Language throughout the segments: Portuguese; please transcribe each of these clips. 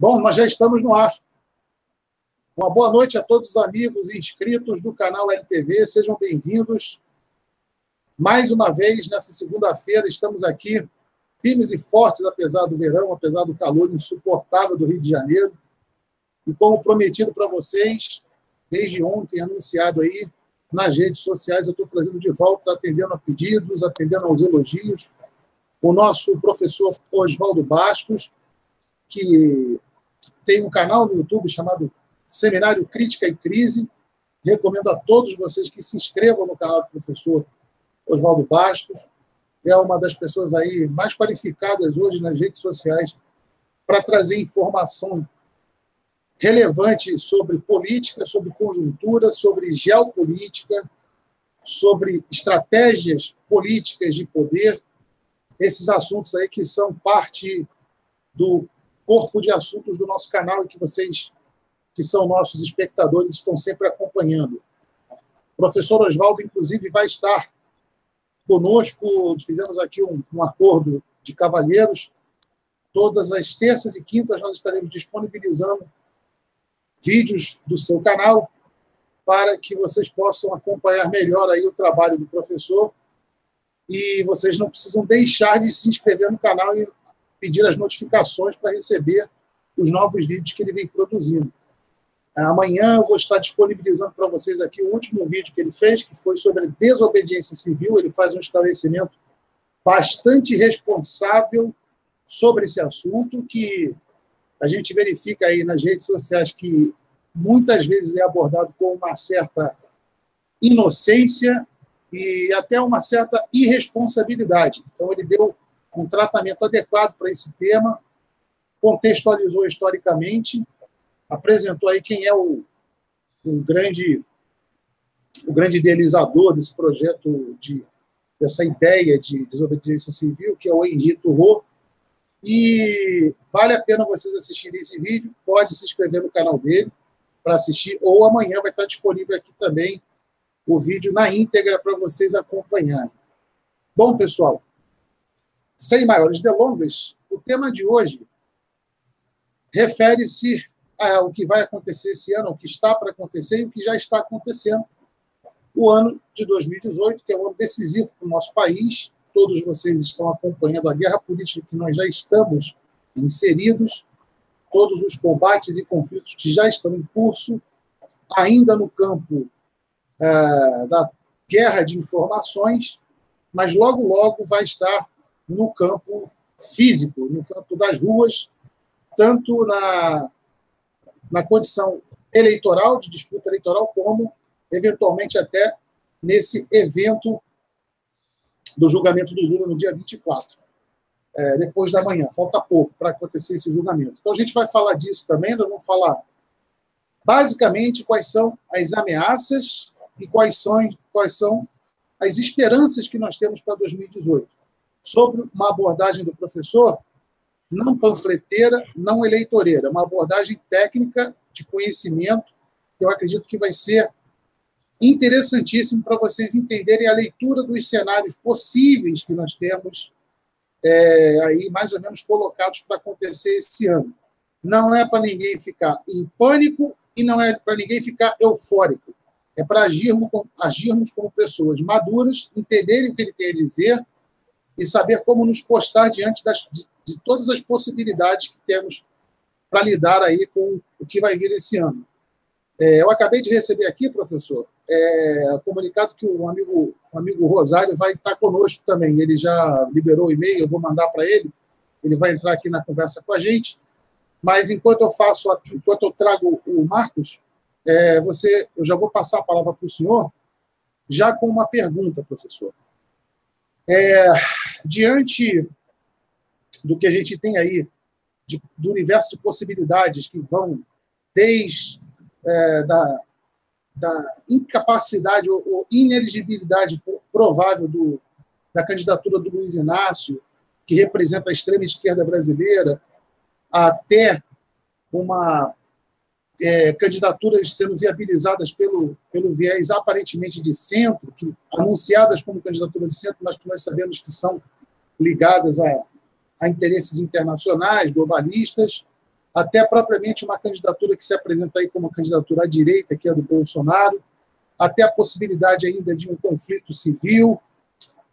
Bom, nós já estamos no ar. Uma boa noite a todos os amigos e inscritos do canal LTV. Sejam bem-vindos. Mais uma vez, nessa segunda-feira, estamos aqui, firmes e fortes, apesar do verão, apesar do calor insuportável do Rio de Janeiro. E como prometido para vocês, desde ontem, anunciado aí nas redes sociais, eu estou trazendo de volta, atendendo a pedidos, atendendo aos elogios, o nosso professor Oswaldo Bastos, que tem um canal no YouTube chamado Seminário Crítica e Crise. Recomendo a todos vocês que se inscrevam no canal do professor Oswaldo Bastos. É uma das pessoas aí mais qualificadas hoje nas redes sociais para trazer informação relevante sobre política, sobre conjuntura, sobre geopolítica, sobre estratégias políticas de poder, esses assuntos aí que são parte do corpo de assuntos do nosso canal e que vocês, que são nossos espectadores, estão sempre acompanhando. O professor Oswaldo, inclusive, vai estar conosco, fizemos aqui um acordo de cavalheiros. Todas as terças e quintas nós estaremos disponibilizando vídeos do seu canal para que vocês possam acompanhar melhor aí o trabalho do professor. E vocês não precisam deixar de se inscrever no canal e pedir as notificações para receber os novos vídeos que ele vem produzindo. Amanhã eu vou estar disponibilizando para vocês aqui o último vídeo que ele fez, que foi sobre desobediência civil. Ele faz um esclarecimento bastante responsável sobre esse assunto, que a gente verifica aí nas redes sociais que muitas vezes é abordado com uma certa inocência e até uma certa irresponsabilidade. Então, ele deu um tratamento adequado para esse tema, contextualizou historicamente, apresentou aí quem é o grande idealizador desse projeto, dessa ideia de desobediência civil, que é o Henri Thoreau. E vale a pena vocês assistirem esse vídeo. Pode se inscrever no canal dele para assistir, ou amanhã vai estar disponível aqui também o vídeo na íntegra para vocês acompanharem. Bom, pessoal, sem maiores delongas, o tema de hoje refere-se ao que vai acontecer esse ano, o que está para acontecer e o que já está acontecendo. O ano de 2018, que é um ano decisivo para o nosso país. Todos vocês estão acompanhando a guerra política que nós já estamos inseridos, todos os combates e conflitos que já estão em curso, ainda no campo da guerra de informações, mas logo, logo vai estar no campo físico, no campo das ruas, tanto na condição eleitoral, de disputa eleitoral, como, eventualmente, até nesse evento do julgamento do Lula no dia 24, depois da manhã. Falta pouco para acontecer esse julgamento. Então, a gente vai falar disso também. Nós vamos falar, basicamente, quais são as ameaças e quais são as esperanças que nós temos para 2018. Sobre uma abordagem do professor não panfleteira, não eleitoreira, uma abordagem técnica de conhecimento, que eu acredito que vai ser interessantíssimo para vocês entenderem a leitura dos cenários possíveis que nós temos aí mais ou menos colocados para acontecer esse ano. Não é para ninguém ficar em pânico e não é para ninguém ficar eufórico. É para agirmos como pessoas maduras, entenderem o que ele tem a dizer e saber como nos postar diante de todas as possibilidades que temos para lidar aí com o que vai vir esse ano. Eu acabei de receber aqui, professor, comunicado que o amigo Rosário vai estar conosco também. Ele já liberou o e-mail, eu vou mandar para ele. Ele vai entrar aqui na conversa com a gente. Mas enquanto eu trago o Marcos, eu já vou passar a palavra para o senhor, já com uma pergunta, professor. Diante do que a gente tem aí, do universo de possibilidades que vão desde da incapacidade ou ineligibilidade provável da candidatura do Luiz Inácio, que representa a extrema-esquerda brasileira, até uma candidaturas sendo viabilizadas pelo viés aparentemente de centro, anunciadas como candidatura de centro, mas que nós sabemos que são ligadas a interesses internacionais, globalistas. até propriamente uma candidatura que se apresenta aí como uma candidatura à direita, que é do Bolsonaro, até a possibilidade ainda de um conflito civil,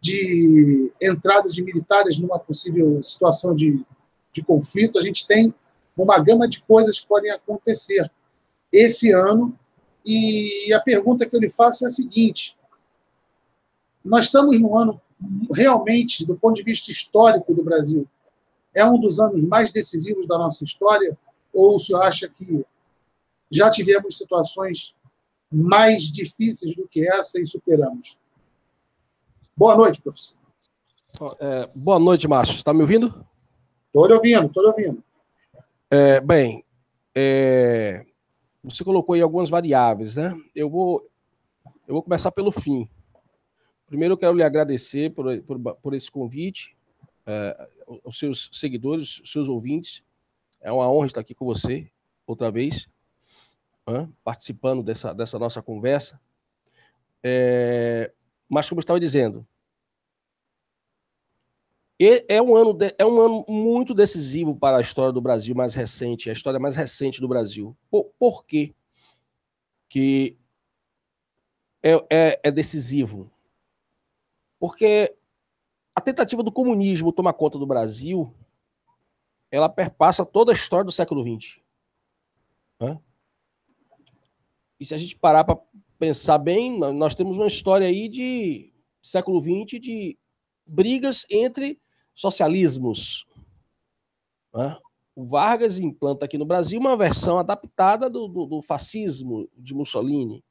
de entradas de militares numa possível situação de conflito. A gente tem uma gama de coisas que podem acontecer esse ano, e a pergunta que eu lhe faço é a seguinte: nós estamos num ano realmente, do ponto de vista histórico do Brasil, é um dos anos mais decisivos da nossa história, ou o senhor acha que já tivemos situações mais difíceis do que essa e superamos? Boa noite, professor. Boa noite, Márcio. Está me ouvindo? Estou lhe ouvindo, estou lhe ouvindo. Bem, você colocou aí algumas variáveis, né? Eu vou começar pelo fim. Primeiro, eu quero lhe agradecer por esse convite, aos seus seguidores, aos seus ouvintes. É uma honra estar aqui com você outra vez, participando dessa nossa conversa. Mas, como eu estava dizendo, é um ano muito decisivo para a história do Brasil mais recente, a história mais recente do Brasil. Por quê que é decisivo? Porque a tentativa do comunismo tomar conta do Brasil, ela perpassa toda a história do século XX. E se a gente parar para pensar bem, nós temos uma história aí de século XX de brigas entre socialismos. O Vargas implanta aqui no Brasil uma versão adaptada do fascismo de Mussolini.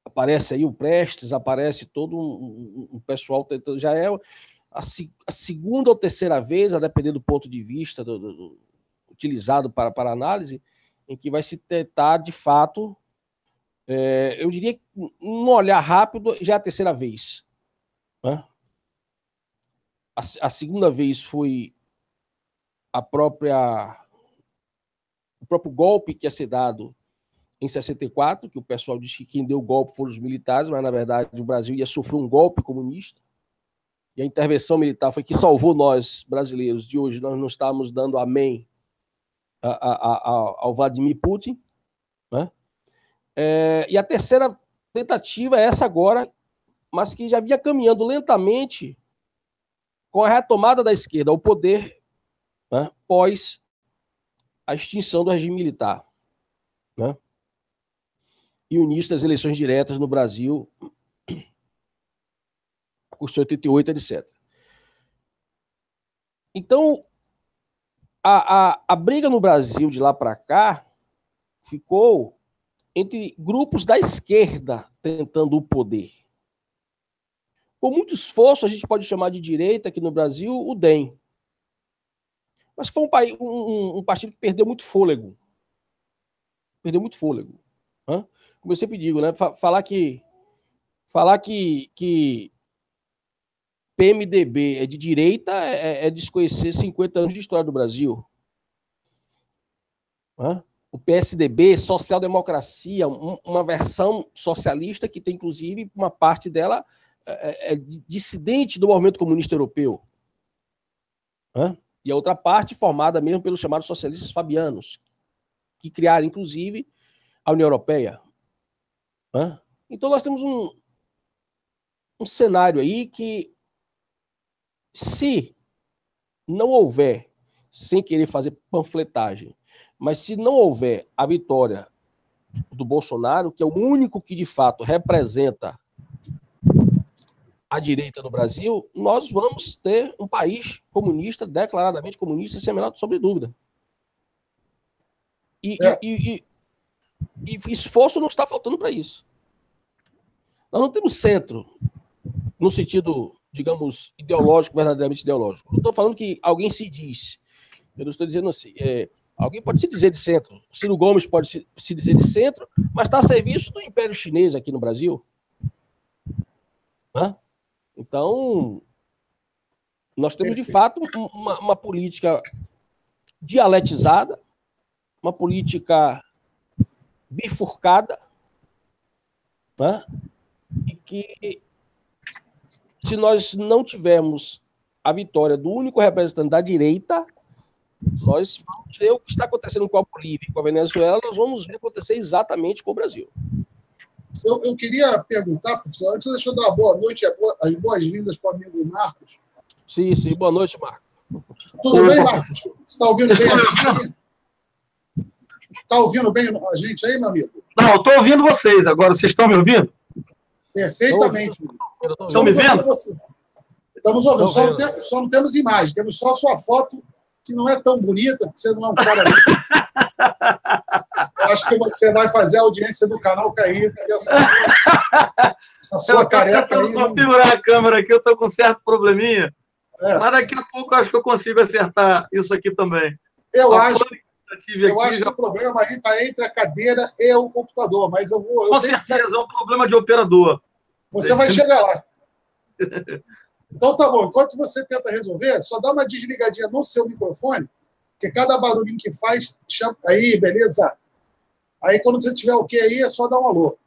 Aparece aí o Prestes, aparece todo um pessoal tentando. Já é a segunda ou terceira vez, a depender do ponto de vista utilizado para análise, em que vai se tentar, de fato, eu diria que um olhar rápido já é a terceira vez. A segunda vez foi o próprio golpe que ia ser dado em 64, que o pessoal diz que quem deu o golpe foram os militares, mas, na verdade, o Brasil ia sofrer um golpe comunista, e a intervenção militar foi que salvou nós, brasileiros, de hoje nós não estávamos dando amém ao Vladimir Putin. E a terceira tentativa é essa agora, mas que já vinha caminhando lentamente com a retomada da esquerda ao poder, pós a extinção do regime militar, e o início das eleições diretas no Brasil, a Constituição 88, etc. Então, a briga no Brasil de lá para cá ficou entre grupos da esquerda tentando o poder. Com muito esforço, a gente pode chamar de direita aqui no Brasil o DEM. Mas foi um partido que perdeu muito fôlego. Perdeu muito fôlego. Como eu sempre digo, né? Falar que PMDB é de direita é desconhecer 50 anos de história do Brasil. O PSDB, social-democracia, uma versão socialista que tem, inclusive, uma parte dela dissidente do movimento comunista europeu. E a outra parte formada mesmo pelos chamados socialistas fabianos, que criaram, inclusive, a União Europeia. Então, nós temos um cenário aí que, se não houver, sem querer fazer panfletagem, mas se não houver a vitória do Bolsonaro, que é o único que, de fato, representa a direita no Brasil, nós vamos ter um país comunista, declaradamente comunista, sem a menor sombra de dúvida. E esforço não está faltando para isso. Nós não temos centro, no sentido, digamos, ideológico, verdadeiramente ideológico. Não estou falando que alguém se diz. Eu não estou dizendo assim. Alguém pode se dizer de centro. O Ciro Gomes pode se dizer de centro, mas está a serviço do Império Chinês aqui no Brasil. Então, nós temos, de fato, uma política dialetizada, uma política bifurcada, e que, se nós não tivermos a vitória do único representante da direita, Nós vamos ver o que está acontecendo com a Bolívia e com a Venezuela, nós vamos ver acontecer exatamente com o Brasil. Eu queria perguntar, professor, antes deixa eu dar uma boa noite, as boas-vindas para o amigo Marcos. Sim, boa noite, Marcos. Tudo bem, Marcos? Você está ouvindo bem a gente aí? Está ouvindo bem a gente aí, meu amigo? Não, eu estou ouvindo vocês agora. Vocês estão me ouvindo? Perfeitamente. Estão me vendo? Estamos ouvindo. Só não temos imagem. Temos só a sua foto, que não é tão bonita, porque você não é um cara... Acho que você vai fazer a audiência do canal cair. Essa sua careca aí... Vou configurar a câmera aqui, eu estou com um certo probleminha. Mas daqui a pouco eu acho que eu consigo acertar isso aqui também. Eu acho que o problema aí está entre a cadeira e o computador, mas eu vou... Com certeza, é um problema de operador. Você vai chegar lá. Então tá bom, enquanto você tenta resolver, só dá uma desligadinha no seu microfone, porque cada barulhinho que faz, chama... Aí, beleza? Aí quando você tiver ok aí, é só dar um alô.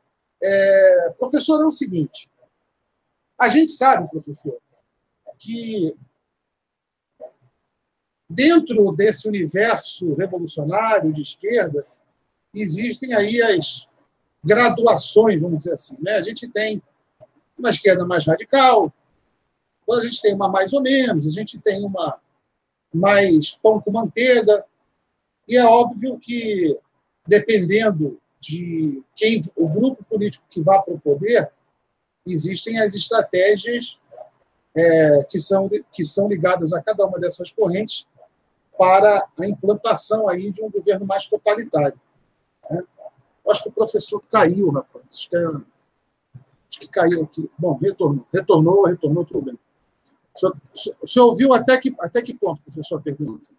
Professor, é o seguinte, a gente sabe, professor, que dentro desse universo revolucionário de esquerda, existem aí as graduações, vamos dizer assim, né? A gente tem uma esquerda mais radical, a gente tem uma mais ou menos, a gente tem uma mais pão com manteiga, e é óbvio que, dependendo de quem o grupo político que vá para o poder, existem as estratégias que são ligadas a cada uma dessas correntes para a implantação aí de um governo mais totalitário. Né? Eu acho que o professor caiu, rapaz. Acho que caiu aqui. Bom, retornou, tudo bem. O senhor ouviu até que ponto, professor, a pergunta?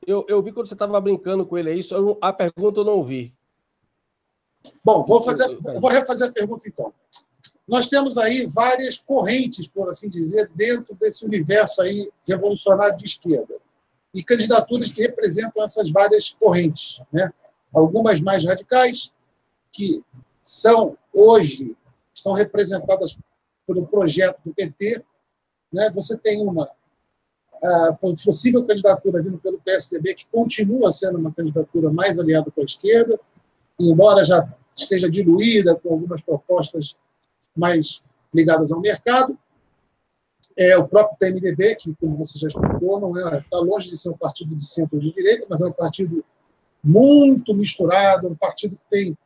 Eu vi quando você estava brincando com ele aí, a pergunta eu não ouvi. Bom, vou refazer a pergunta, então. Nós temos aí várias correntes, por assim dizer, dentro desse universo aí revolucionário de esquerda. E candidaturas que representam essas várias correntes, né? Algumas mais radicais, que hoje estão representadas pelo projeto do PT. Né? Você tem uma possível candidatura vindo pelo PSDB, que continua sendo uma candidatura mais aliada com a esquerda, embora já esteja diluída com algumas propostas mais ligadas ao mercado. O próprio PMDB, que, como você já explicou, está longe de ser um partido de centro ou de direita, mas é um partido muito misturado, um partido que tem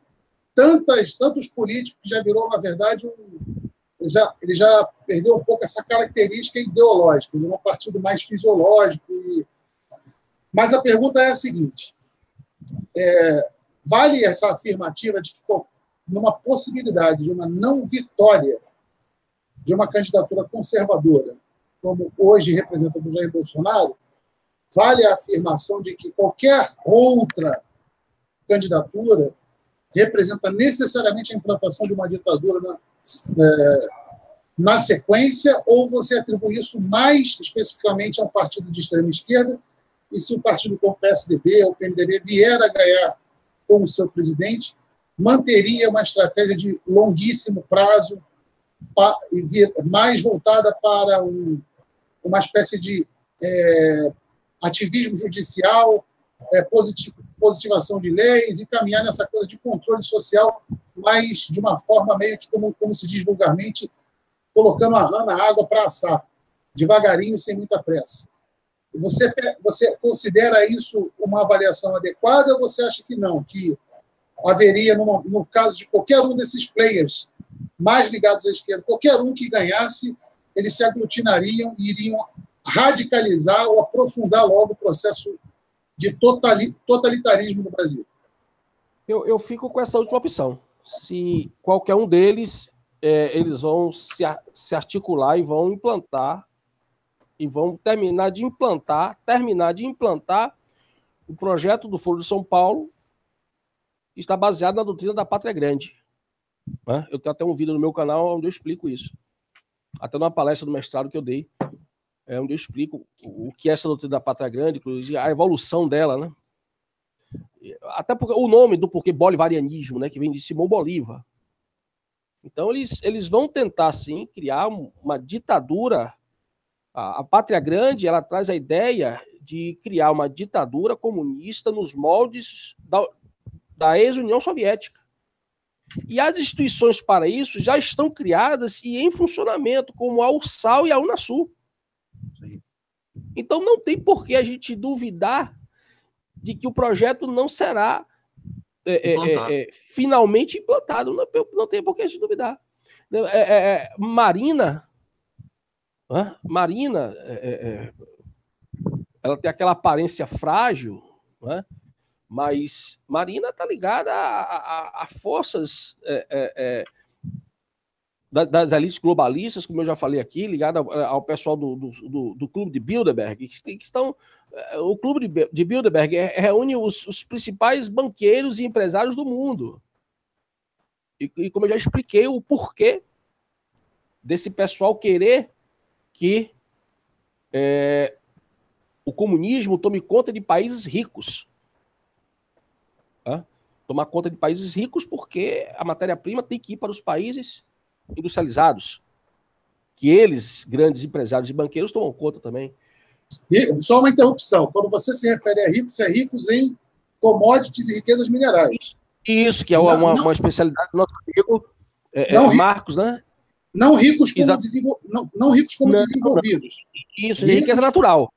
tantos políticos que já virou, na verdade, ele já perdeu um pouco essa característica ideológica, ele é um partido mais fisiológico. Mas a pergunta é a seguinte, vale essa afirmativa de que, numa possibilidade de uma não vitória de uma candidatura conservadora, como hoje representa o Jair Bolsonaro, vale a afirmação de que qualquer outra candidatura representa necessariamente a implantação de uma ditadura na sequência, ou você atribui isso mais especificamente a um partido de extrema esquerda, e se o partido como o PSDB ou o PMDB vier a ganhar como seu presidente, manteria uma estratégia de longuíssimo prazo, mais voltada para uma espécie de ativismo judicial, positivação de leis e caminhar nessa coisa de controle social, mas de uma forma meio que, como se diz vulgarmente, colocando a rã na água para assar, devagarinho, sem muita pressa. Você considera isso uma avaliação adequada ou você acha que não, que haveria, no caso de qualquer um desses players mais ligados à esquerda, qualquer um que ganhasse, eles se aglutinariam e iriam radicalizar ou aprofundar logo o processo de totalitarismo no Brasil? Eu fico com essa última opção. Se qualquer um deles, eles vão se articular e vão implantar, e vão terminar de implantar o projeto do Foro de São Paulo, que está baseado na doutrina da Pátria Grande. Eu tenho até um vídeo no meu canal onde eu explico isso. Até numa palestra do mestrado que eu dei, onde eu explico o que é essa doutrina da Pátria Grande, inclusive a evolução dela, né? Até porque o nome do porquê bolivarianismo, né, que vem de Simão Bolívar. Então eles vão tentar sim criar uma ditadura. A Pátria Grande, ela traz a ideia de criar uma ditadura comunista nos moldes da ex-União Soviética. E as instituições para isso já estão criadas e em funcionamento, como a URSAL e a Unasul. Sim. Então não tem por que a gente duvidar de que o projeto não será finalmente implantado. Não tem por que a gente duvidar. Marina, ela tem aquela aparência frágil, né? Mas Marina está ligada a forças das elites globalistas, como eu já falei aqui, ligada ao pessoal do Clube de Bilderberg, que estão... O Clube de Bilderberg reúne os principais banqueiros e empresários do mundo. E como eu já expliquei, o porquê desse pessoal querer que o comunismo tome conta de países ricos. Tomar conta de países ricos porque a matéria-prima tem que ir para os países industrializados, que eles, grandes empresários e banqueiros, tomam conta também. E, só uma interrupção. Quando você se refere a ricos, é ricos em commodities e riquezas minerais. Isso, que é uma especialidade do nosso amigo Marcos, né? Não ricos como desenvolvidos. Isso, ricos... riqueza natural.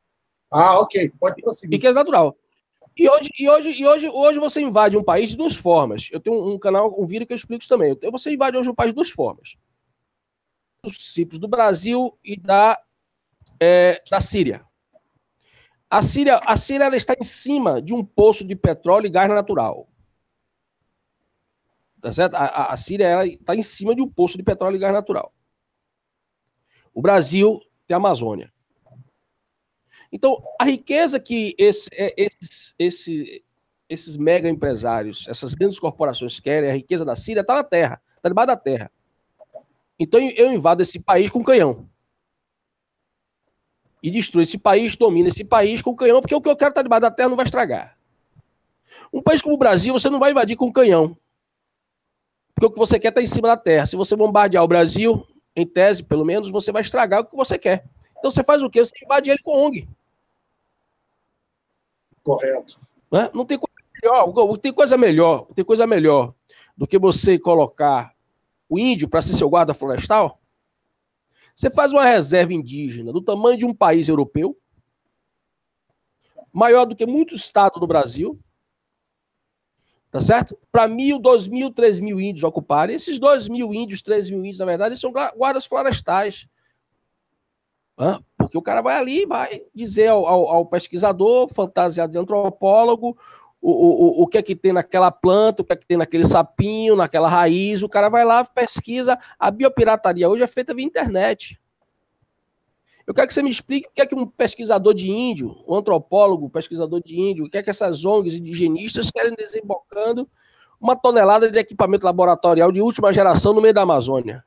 Ah, ok. Pode prosseguir. Riqueza natural. E hoje você invade um país de duas formas. Eu tenho um canal, um vídeo que eu explico isso também. Você invade hoje um país de duas formas. Simples, do Brasil e da Síria. A Síria ela está em cima de um poço de petróleo e gás natural. Tá certo? A Síria ela está em cima de um poço de petróleo e gás natural. O Brasil tem a Amazônia. Então, a riqueza que esses mega empresários, essas grandes corporações querem, a riqueza da Síria está na terra, está debaixo da terra. Então, eu invado esse país com canhão. E destruo esse país, domino esse país com canhão, porque o que eu quero estar debaixo da terra não vai estragar. Um país como o Brasil, você não vai invadir com canhão. Porque o que você quer está em cima da terra. Se você bombardear o Brasil, em tese, pelo menos, você vai estragar o que você quer. Então, você faz o quê? Você invade ele com ONG. Correto. Não tem coisa melhor. Tem coisa melhor do que você colocar o índio para ser seu guarda florestal. Você faz uma reserva indígena do tamanho de um país europeu, maior do que muitos estados do Brasil, tá certo? Para 1.000, 2.000, 3.000 índios ocuparem. Esses 2.000 índios, 3.000 índios, na verdade, são guardas florestais. Porque o cara vai ali e vai dizer ao pesquisador, fantasiado de antropólogo, o que é que tem naquela planta, o que é que tem naquele sapinho, naquela raiz. O cara vai lá, pesquisa. A biopirataria hoje é feita via internet. Eu quero que você me explique o que é que um pesquisador de índio, um antropólogo, pesquisador de índio, o que é que essas ONGs indigenistas querem desembocando uma tonelada de equipamento laboratorial de última geração no meio da Amazônia.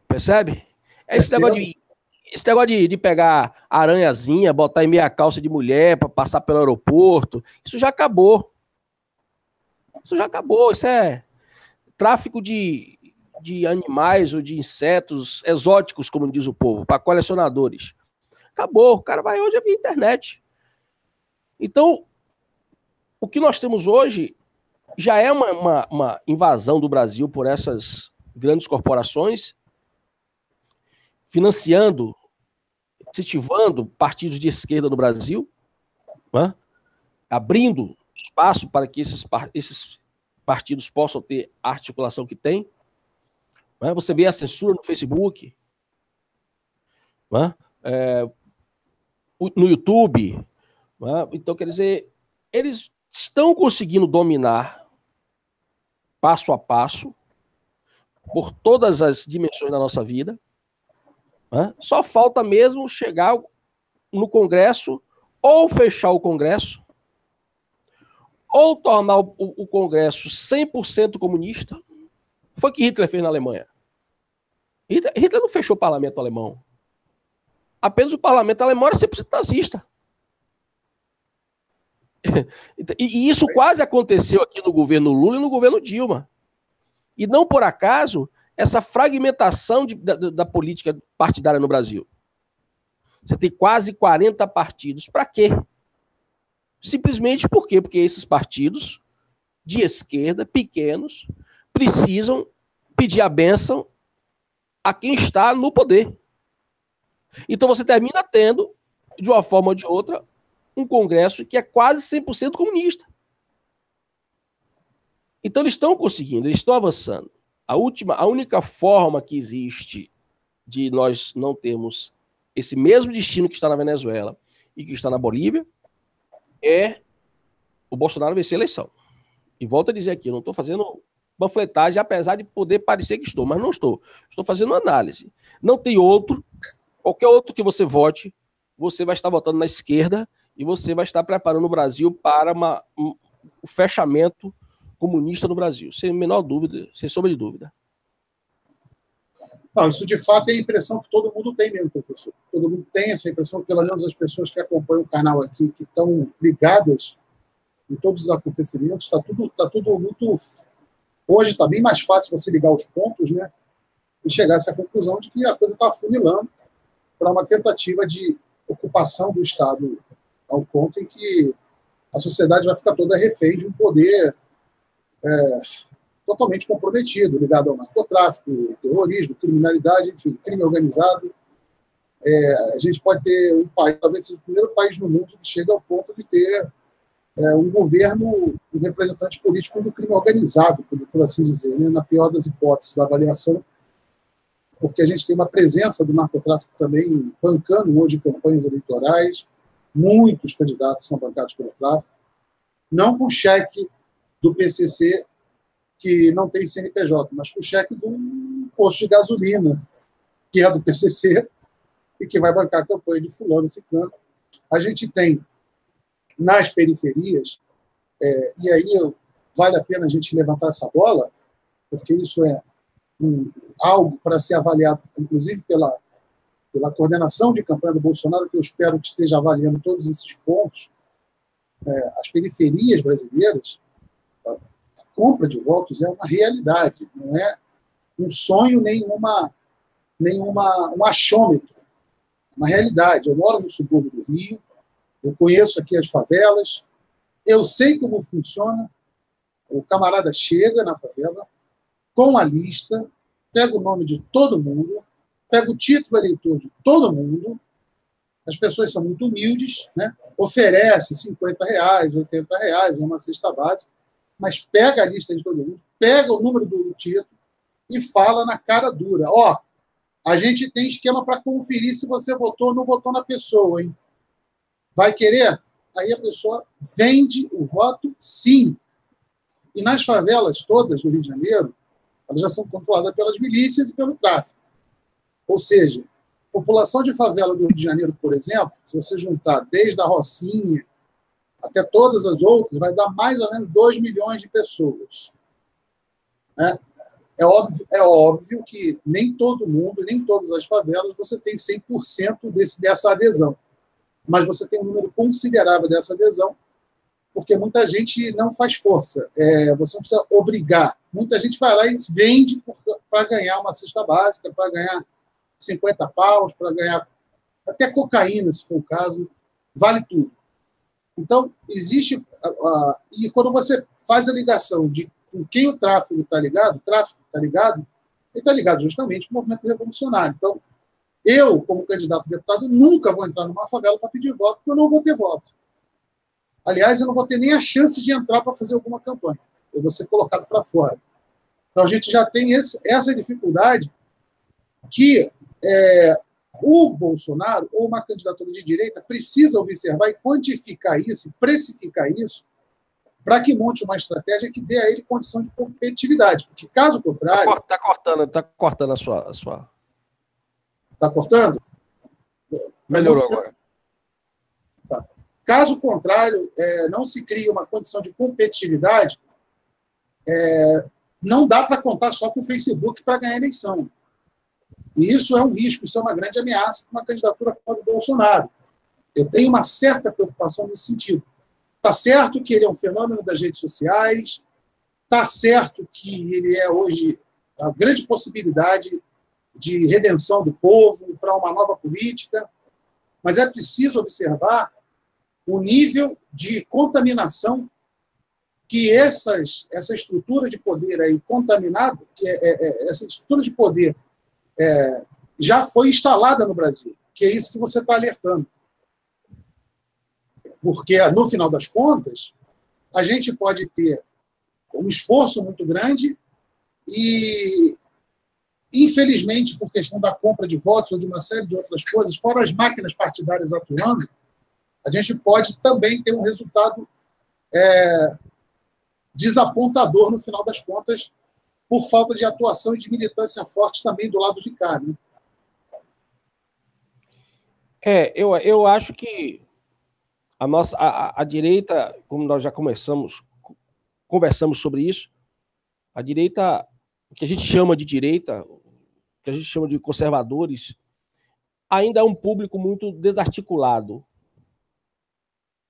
Percebe? Esse negócio de pegar aranhazinha, botar em meia calça de mulher para passar pelo aeroporto, isso já acabou. Isso é tráfico de animais ou de insetos exóticos, como diz o povo, para colecionadores. Acabou. O cara vai hoje via internet. Então, o que nós temos hoje já é uma invasão do Brasil por essas grandes corporações, financiando, incentivando partidos de esquerda no Brasil, abrindo espaço para que esses partidos possam ter a articulação que têm. Você vê a censura no Facebook, no YouTube. Então, quer dizer, eles estão conseguindo dominar passo a passo por todas as dimensões da nossa vida. Só falta mesmo chegar no Congresso, ou fechar o Congresso, ou tornar o Congresso 100% comunista. Foi o que Hitler fez na Alemanha. Hitler não fechou o parlamento alemão. Apenas o parlamento alemão era 100% nazista. E isso quase aconteceu aqui no governo Lula e no governo Dilma. E não por acaso essa fragmentação da política partidária no Brasil. Você tem quase 40 partidos. Para quê? Simplesmente por quê? Porque esses partidos de esquerda, pequenos, precisam pedir a bênção a quem está no poder. Então você termina tendo, de uma forma ou de outra, um Congresso que é quase 100% comunista. Então eles estão conseguindo, eles estão avançando. A única forma que existe de nós não termos esse mesmo destino que está na Venezuela e que está na Bolívia é o Bolsonaro vencer a eleição. E volto a dizer aqui, eu não estou fazendo panfletagem, apesar de poder parecer que estou, mas não estou. Estou fazendo uma análise. Não tem outro, qualquer outro que você vote, você vai estar votando na esquerda e você vai estar preparando o Brasil para o fechamento comunista no Brasil, sem menor dúvida, sem sombra de dúvida. Não, isso de fato é a impressão que todo mundo tem mesmo, professor. Todo mundo tem essa impressão, pelo menos as pessoas que acompanham o canal aqui, que estão ligadas em todos os acontecimentos, está tudo muito... Hoje está bem mais fácil você ligar os pontos, né, e chegar a essa conclusão de que a coisa está afunilando para uma tentativa de ocupação do Estado ao ponto em que a sociedade vai ficar toda refém de um poder totalmente comprometido, ligado ao narcotráfico, terrorismo, criminalidade, enfim, crime organizado. A gente pode ter um país, talvez seja o primeiro país no mundo que chega ao ponto de ter um governo, um representante político do crime organizado, por assim dizer, né? Na pior das hipóteses da avaliação, porque a gente tem uma presença do narcotráfico também bancando hoje campanhas eleitorais, muitos candidatos são bancados pelo tráfico, não com cheque do PCC, que não tem CNPJ, mas com cheque de um posto de gasolina, que é do PCC, e que vai bancar a campanha de fulano, ciclano. A gente tem nas periferias, e aí vale a pena a gente levantar essa bola, porque isso é algo para ser avaliado, inclusive pela coordenação de campanha do Bolsonaro, que eu espero que esteja avaliando todos esses pontos. As periferias brasileiras, a compra de votos é uma realidade, não é um sonho nem um achômetro, é uma realidade. Eu moro no subúrbio do Rio, eu conheço aqui as favelas, eu sei como funciona. O camarada chega na favela com a lista, pega o nome de todo mundo, pega o título eleitor de todo mundo, as pessoas são muito humildes, né? Oferece R$50, R$80, uma cesta básica, mas pega a lista de todo mundo, pega o número do título e fala na cara dura: ó, a gente tem esquema para conferir se você votou ou não votou na pessoa, hein? Vai querer? Aí a pessoa vende o voto, sim. E nas favelas todas do Rio de Janeiro, elas já são controladas pelas milícias e pelo tráfico. Ou seja, a população de favela do Rio de Janeiro, por exemplo, se você juntar desde a Rocinha até todas as outras, vai dar mais ou menos 2 milhões de pessoas. É óbvio que nem todo mundo, nem todas as favelas, você tem 100% dessa adesão. Mas você tem um número considerável dessa adesão, porque muita gente não faz força. Você não precisa obrigar. Muita gente vai lá e vende para ganhar uma cesta básica, para ganhar 50 paus, para ganhar até cocaína, se for o caso. Vale tudo. Então, existe... E quando você faz a ligação de com quem o tráfico está ligado, ele está ligado justamente com o movimento revolucionário. Então, eu, como candidato a deputado, nunca vou entrar numa favela para pedir voto, porque eu não vou ter voto. Aliás, eu não vou ter nem a chance de entrar para fazer alguma campanha. Eu vou ser colocado para fora. Então, a gente já tem essa dificuldade que o Bolsonaro, ou uma candidatura de direita, precisa observar e quantificar isso, precificar isso, para que monte uma estratégia que dê a ele condição de competitividade. Porque, caso contrário... Está cortando a sua... Está cortando? Melhorou agora. Tá. Caso contrário, não se cria uma condição de competitividade, não dá para contar só com o Facebook para ganhar a eleição. E isso é um risco, isso é uma grande ameaça para uma candidatura contra o Bolsonaro. Eu tenho uma certa preocupação nesse sentido. Está certo que ele é um fenômeno das redes sociais, está certo que ele é hoje a grande possibilidade de redenção do povo para uma nova política, mas é preciso observar o nível de contaminação que essa estrutura de poder aí contaminada, essa estrutura de poder já foi instalada no Brasil, que é isso que você está alertando. Porque, no final das contas, a gente pode ter um esforço muito grande e, infelizmente, por questão da compra de votos ou de uma série de outras coisas, fora as máquinas partidárias atuando, a gente pode também ter um resultado desapontador, no final das contas, por falta de atuação e de militância forte também do lado de cá. Né? Eu acho que a direita, como nós já conversamos sobre isso, a direita, o que a gente chama de direita, o que a gente chama de conservadores, ainda é um público muito desarticulado.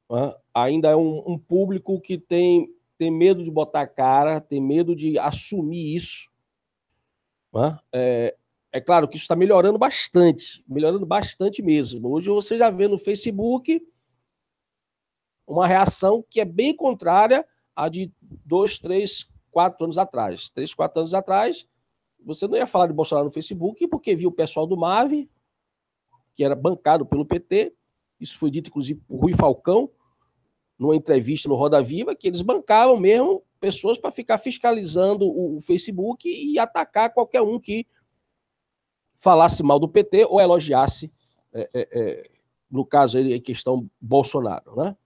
Né? Ainda é um público que tem medo de botar a cara, tem medo de assumir isso. Né? É claro que isso está melhorando bastante mesmo. Hoje você já vê no Facebook uma reação que é bem contrária à de 2, 3, 4 anos atrás. 3, 4 anos atrás, você não ia falar de Bolsonaro no Facebook porque viu o pessoal do MAV, que era bancado pelo PT, isso foi dito inclusive por Rui Falcão, numa entrevista no Roda Viva, que eles bancavam mesmo pessoas para ficar fiscalizando o Facebook e atacar qualquer um que falasse mal do PT ou elogiasse, no caso, em questão Bolsonaro, né?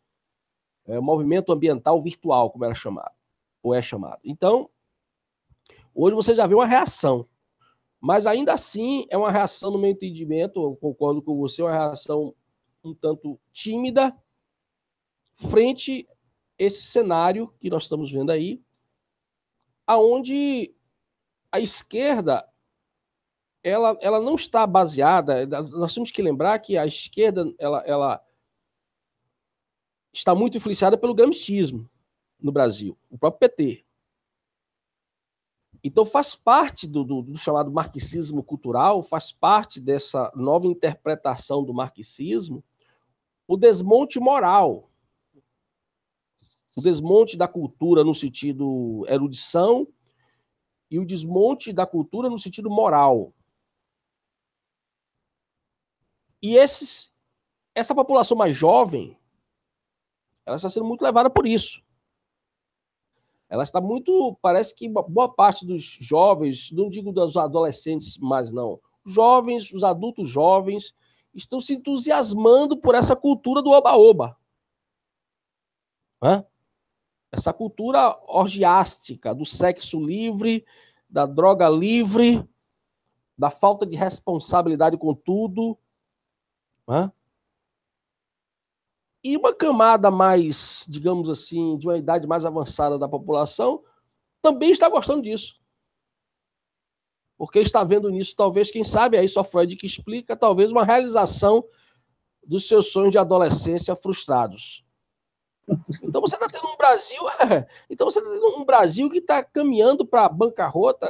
Movimento ambiental virtual, como era chamado, ou é chamado. Então, hoje você já vê uma reação, mas ainda assim é uma reação, no meu entendimento, eu concordo com você, uma reação um tanto tímida frente a esse cenário que nós estamos vendo aí, aonde a esquerda ela não está baseada, nós temos que lembrar que a esquerda ela está muito influenciada pelo gramscismo no Brasil, o próprio PT. Então faz parte do chamado marxismo cultural, faz parte dessa nova interpretação do marxismo, o desmonte moral, o desmonte da cultura no sentido erudição e o desmonte da cultura no sentido moral. E essa população mais jovem, ela está sendo muito levada por isso. Ela está muito, parece que boa parte dos jovens, não digo dos adolescentes mais não, os jovens, os adultos jovens, estão se entusiasmando por essa cultura do oba-oba. Essa cultura orgiástica, do sexo livre, da droga livre, da falta de responsabilidade com tudo. E uma camada mais, digamos assim, de uma idade mais avançada da população, também está gostando disso. Porque está vendo nisso, talvez, quem sabe, aí só Freud que explica, talvez uma realização dos seus sonhos de adolescência frustrados. Então você está tendo um Brasil, que está caminhando para a bancarrota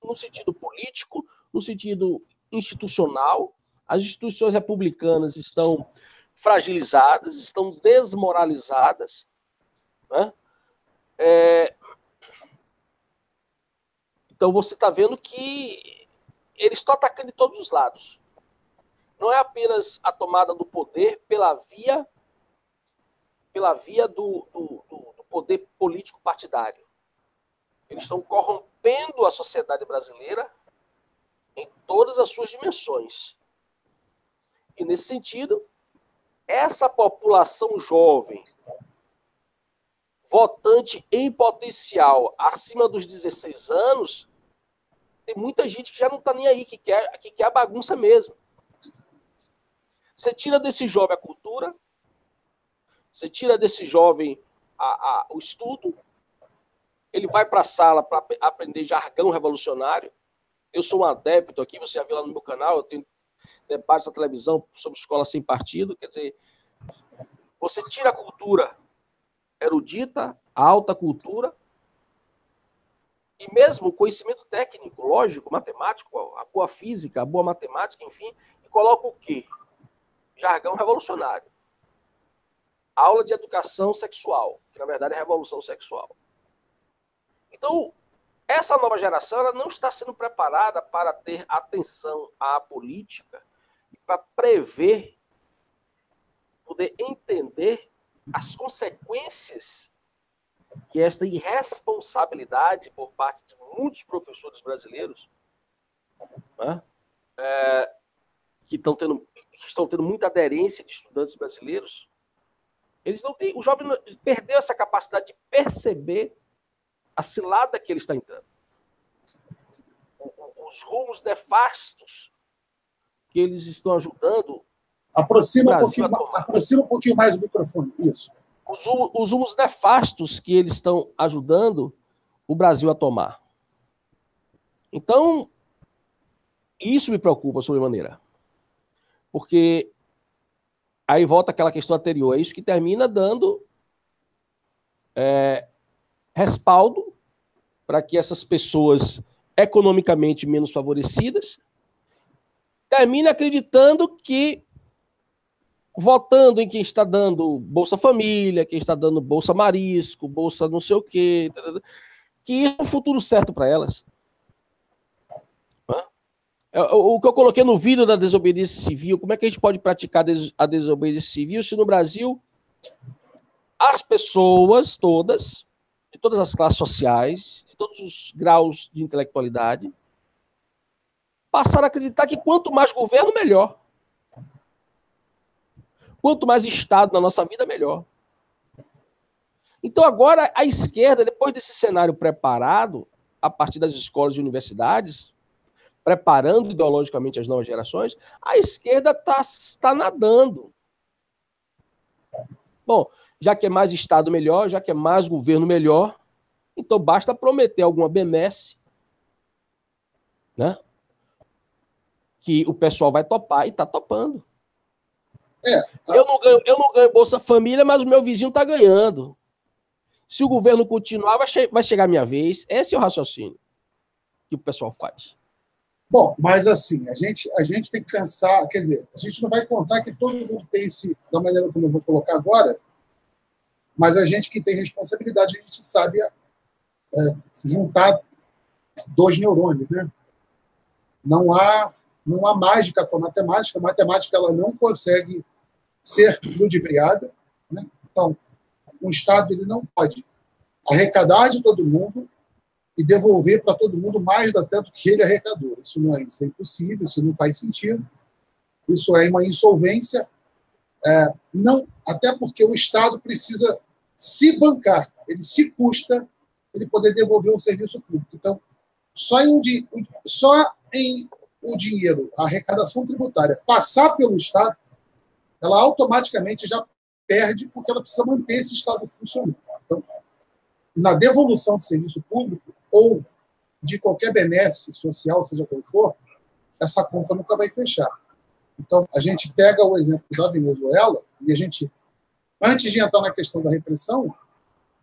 no sentido político, no sentido institucional. As instituições republicanas estão fragilizadas, estão desmoralizadas. Né? Então você está vendo que eles estão atacando de todos os lados. Não é apenas a tomada do poder pela via do poder político partidário. Eles estão corrompendo a sociedade brasileira em todas as suas dimensões. E, nesse sentido, essa população jovem, votante em potencial acima dos 16 anos, tem muita gente que já não está nem aí, que quer a bagunça mesmo. Você tira desse jovem a cultura, você tira desse jovem o estudo, ele vai para a sala para aprender jargão revolucionário. Eu sou um adepto aqui, você já viu lá no meu canal, eu tenho debates na televisão sobre escola sem partido, quer dizer, você tira a cultura erudita, a alta cultura, e mesmo o conhecimento técnico, lógico, matemático, a boa física, a boa matemática, enfim, e coloca o quê? jargão revolucionário. Aula de educação sexual, que na verdade é revolução sexual. Então, essa nova geração ela não está sendo preparada para ter atenção à política e para prever, poder entender as consequências que esta irresponsabilidade por parte de muitos professores brasileiros, né, que estão tendo muita aderência de estudantes brasileiros, eles não têm, o jovem perdeu essa capacidade de perceber a cilada que ele está entrando. Os rumos nefastos que eles estão ajudando. Aproxima um pouquinho mais o microfone. Isso. Os rumos nefastos que eles estão ajudando o Brasil a tomar. Então, isso me preocupa sobremaneira. Porque aí volta aquela questão anterior. É isso que termina dando respaldo para que essas pessoas economicamente menos favorecidas terminem acreditando que, votando em quem está dando Bolsa Família, quem está dando Bolsa Marisco, Bolsa não sei o quê, que isso é um futuro certo para elas. O que eu coloquei no vídeo da desobediência civil, como é que a gente pode praticar a desobediência civil se no Brasil as pessoas todas, de todas as classes sociais, de todos os graus de intelectualidade, passaram a acreditar que quanto mais governo, melhor. Quanto mais Estado na nossa vida, melhor. Então agora a esquerda, depois desse cenário preparado, a partir das escolas e universidades, preparando ideologicamente as novas gerações, a esquerda está nadando. Bom, já que é mais Estado melhor, já que é mais governo melhor, então basta prometer alguma benesse, né? Que o pessoal vai topar e está topando. Eu não ganho Bolsa Família, mas o meu vizinho está ganhando. Se o governo continuar, vai chegar a minha vez. Esse é o raciocínio que o pessoal faz. Bom, mas assim, a gente tem que pensar, quer dizer, a gente não vai contar que todo mundo pense da maneira como eu vou colocar agora, mas a gente que tem responsabilidade, a gente sabe juntar dois neurônios, né? Não há mágica com a matemática. A matemática ela não consegue ser ludibriada, né? Então, o Estado ele não pode arrecadar de todo mundo e devolver para todo mundo mais até do que ele arrecadou. Isso é impossível, isso não faz sentido. Isso é uma insolvência. Não, até porque o Estado precisa se bancar, ele se custa ele poder devolver um serviço público. Então, só em o dinheiro, a arrecadação tributária, passar pelo Estado, ela automaticamente já perde, porque ela precisa manter esse Estado funcionando. Então, na devolução de serviço público ou de qualquer benesse social, seja qual for, essa conta nunca vai fechar. Então, a gente pega o exemplo da Venezuela e a gente, antes de entrar na questão da repressão,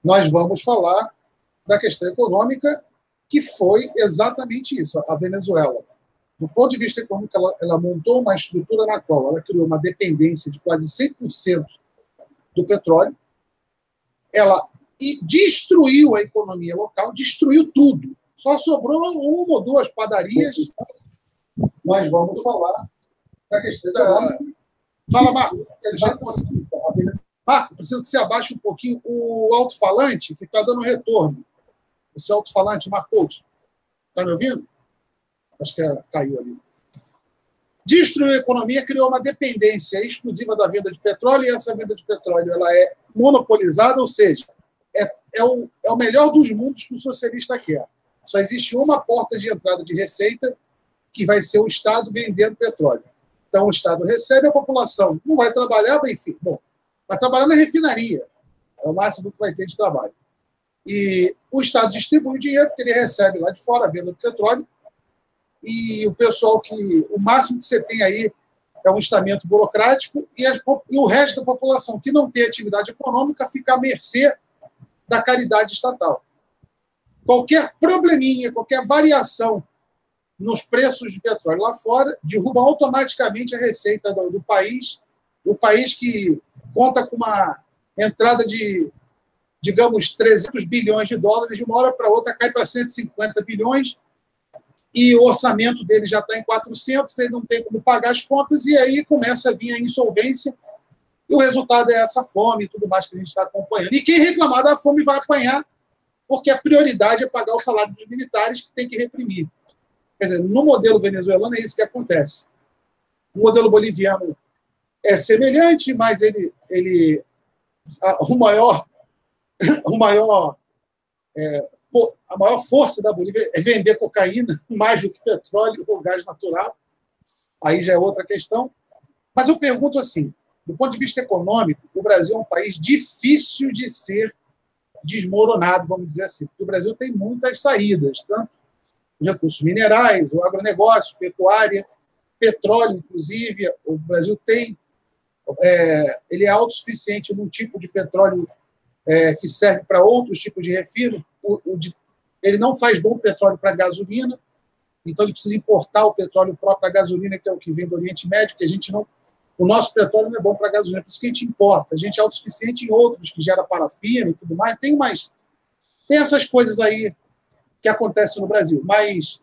nós vamos falar da questão econômica, que foi exatamente isso. A Venezuela, do ponto de vista econômico, ela montou uma estrutura na qual ela criou uma dependência de quase 100% do petróleo, ela destruiu a economia local, destruiu tudo. Só sobrou uma ou duas padarias. Nós vamos falar da questão econômica. Fala, Marco. Você já conseguiu. Marco, preciso que você abaixe um pouquinho o alto-falante, que está dando retorno. Esse alto-falante, Marco, está me ouvindo? Acho que caiu ali. Destruiu a economia, criou uma dependência exclusiva da venda de petróleo, e essa venda de petróleo ela é monopolizada, ou seja, é o melhor dos mundos que o socialista quer. Só existe uma porta de entrada de receita, que vai ser o Estado vendendo petróleo. Então, o Estado recebe, a população não vai trabalhar, enfim, bom, vai trabalhar na refinaria. É o máximo que vai ter de trabalho. E o Estado distribui o dinheiro, porque ele recebe lá de fora a venda do petróleo, e o pessoal o máximo que você tem aí é um estamento burocrático, e o resto da população que não tem atividade econômica fica à mercê da caridade estatal. Qualquer probleminha, qualquer variação nos preços de petróleo lá fora derruba automaticamente a receita do país o país que conta com uma entrada de, digamos, 300 bilhões de dólares, de uma hora para outra cai para 150 bilhões, e o orçamento dele já está em 400, ele não tem como pagar as contas, e aí começa a vir a insolvência, e o resultado é essa fome e tudo mais que a gente está acompanhando. E quem reclamar da fome vai apanhar, porque a prioridade é pagar o salário dos militares, que tem que reprimir. Quer dizer, no modelo venezuelano é isso que acontece. O modelo boliviano é semelhante, mas a maior força da Bolívia é vender cocaína, mais do que petróleo ou gás natural. Aí já é outra questão. Mas eu pergunto assim, do ponto de vista econômico, o Brasil é um país difícil de ser desmoronado, vamos dizer assim, porque o Brasil tem muitas saídas, tanto os recursos minerais, o agronegócio, pecuária, petróleo, inclusive. O Brasil tem... ele é autossuficiente num tipo de petróleo que serve para outros tipos de refino. Ele não faz bom petróleo para gasolina, então ele precisa importar o petróleo próprio para gasolina, que é o que vem do Oriente Médio, que a gente não... O nosso petróleo não é bom para gasolina, por isso que a gente importa. A gente é autossuficiente em outros, que gera parafina e tudo mais. Tem essas coisas aí que acontecem no Brasil. Mas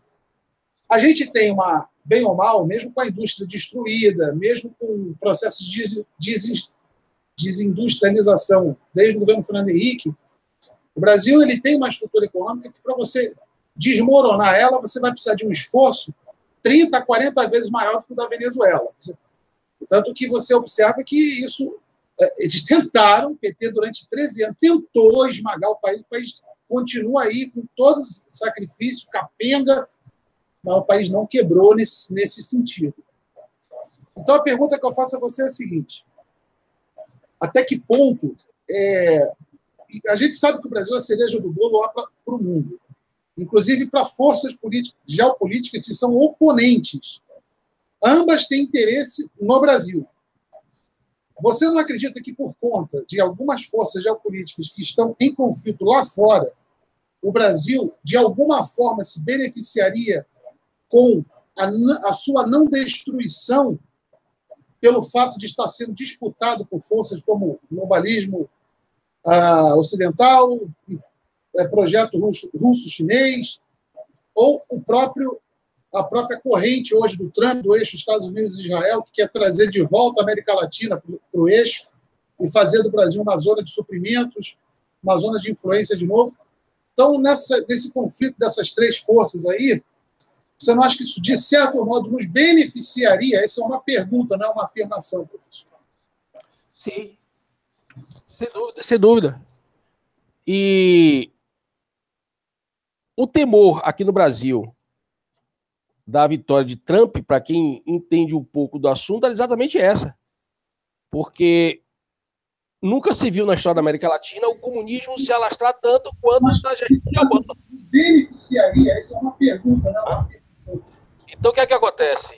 a gente tem bem ou mal, mesmo com a indústria destruída, mesmo com o processo de desindustrialização desde o governo Fernando Henrique, o Brasil ele tem uma estrutura econômica que, para você desmoronar ela, você vai precisar de um esforço 30, 40 vezes maior do que o da Venezuela. Tanto que você observa que isso... Eles tentaram, o PT durante 13 anos, tentou esmagar o país continua aí com todos os sacrifícios, capenga, mas o país não quebrou nesse sentido. Então, a pergunta que eu faço a você é a seguinte: até que ponto... a gente sabe que o Brasil é a cereja do bolo lá para o mundo, inclusive para forças geopolíticas que são oponentes. Ambas têm interesse no Brasil. Você não acredita que, por conta de algumas forças geopolíticas que estão em conflito lá fora, o Brasil, de alguma forma, se beneficiaria com a sua não destruição pelo fato de estar sendo disputado por forças como o globalismo ocidental, projeto russo-chinês, ou a própria corrente hoje do Trump, do eixo Estados Unidos e Israel, que quer trazer de volta a América Latina para o eixo e fazer do Brasil uma zona de suprimentos, uma zona de influência de novo. Então, nesse conflito dessas três forças aí, você não acha que isso, de certo modo, nos beneficiaria? Essa é uma pergunta, não é uma afirmação, professor. Sim, sem dúvida. E o temor aqui no Brasil da vitória de Trump, para quem entende um pouco do assunto, é exatamente essa. Porque nunca se viu na história da América Latina o comunismo se alastrar tanto quanto na gestão de Obama. Beneficiaria? Essa é uma pergunta, não é uma afirmação. Então, o que é que acontece?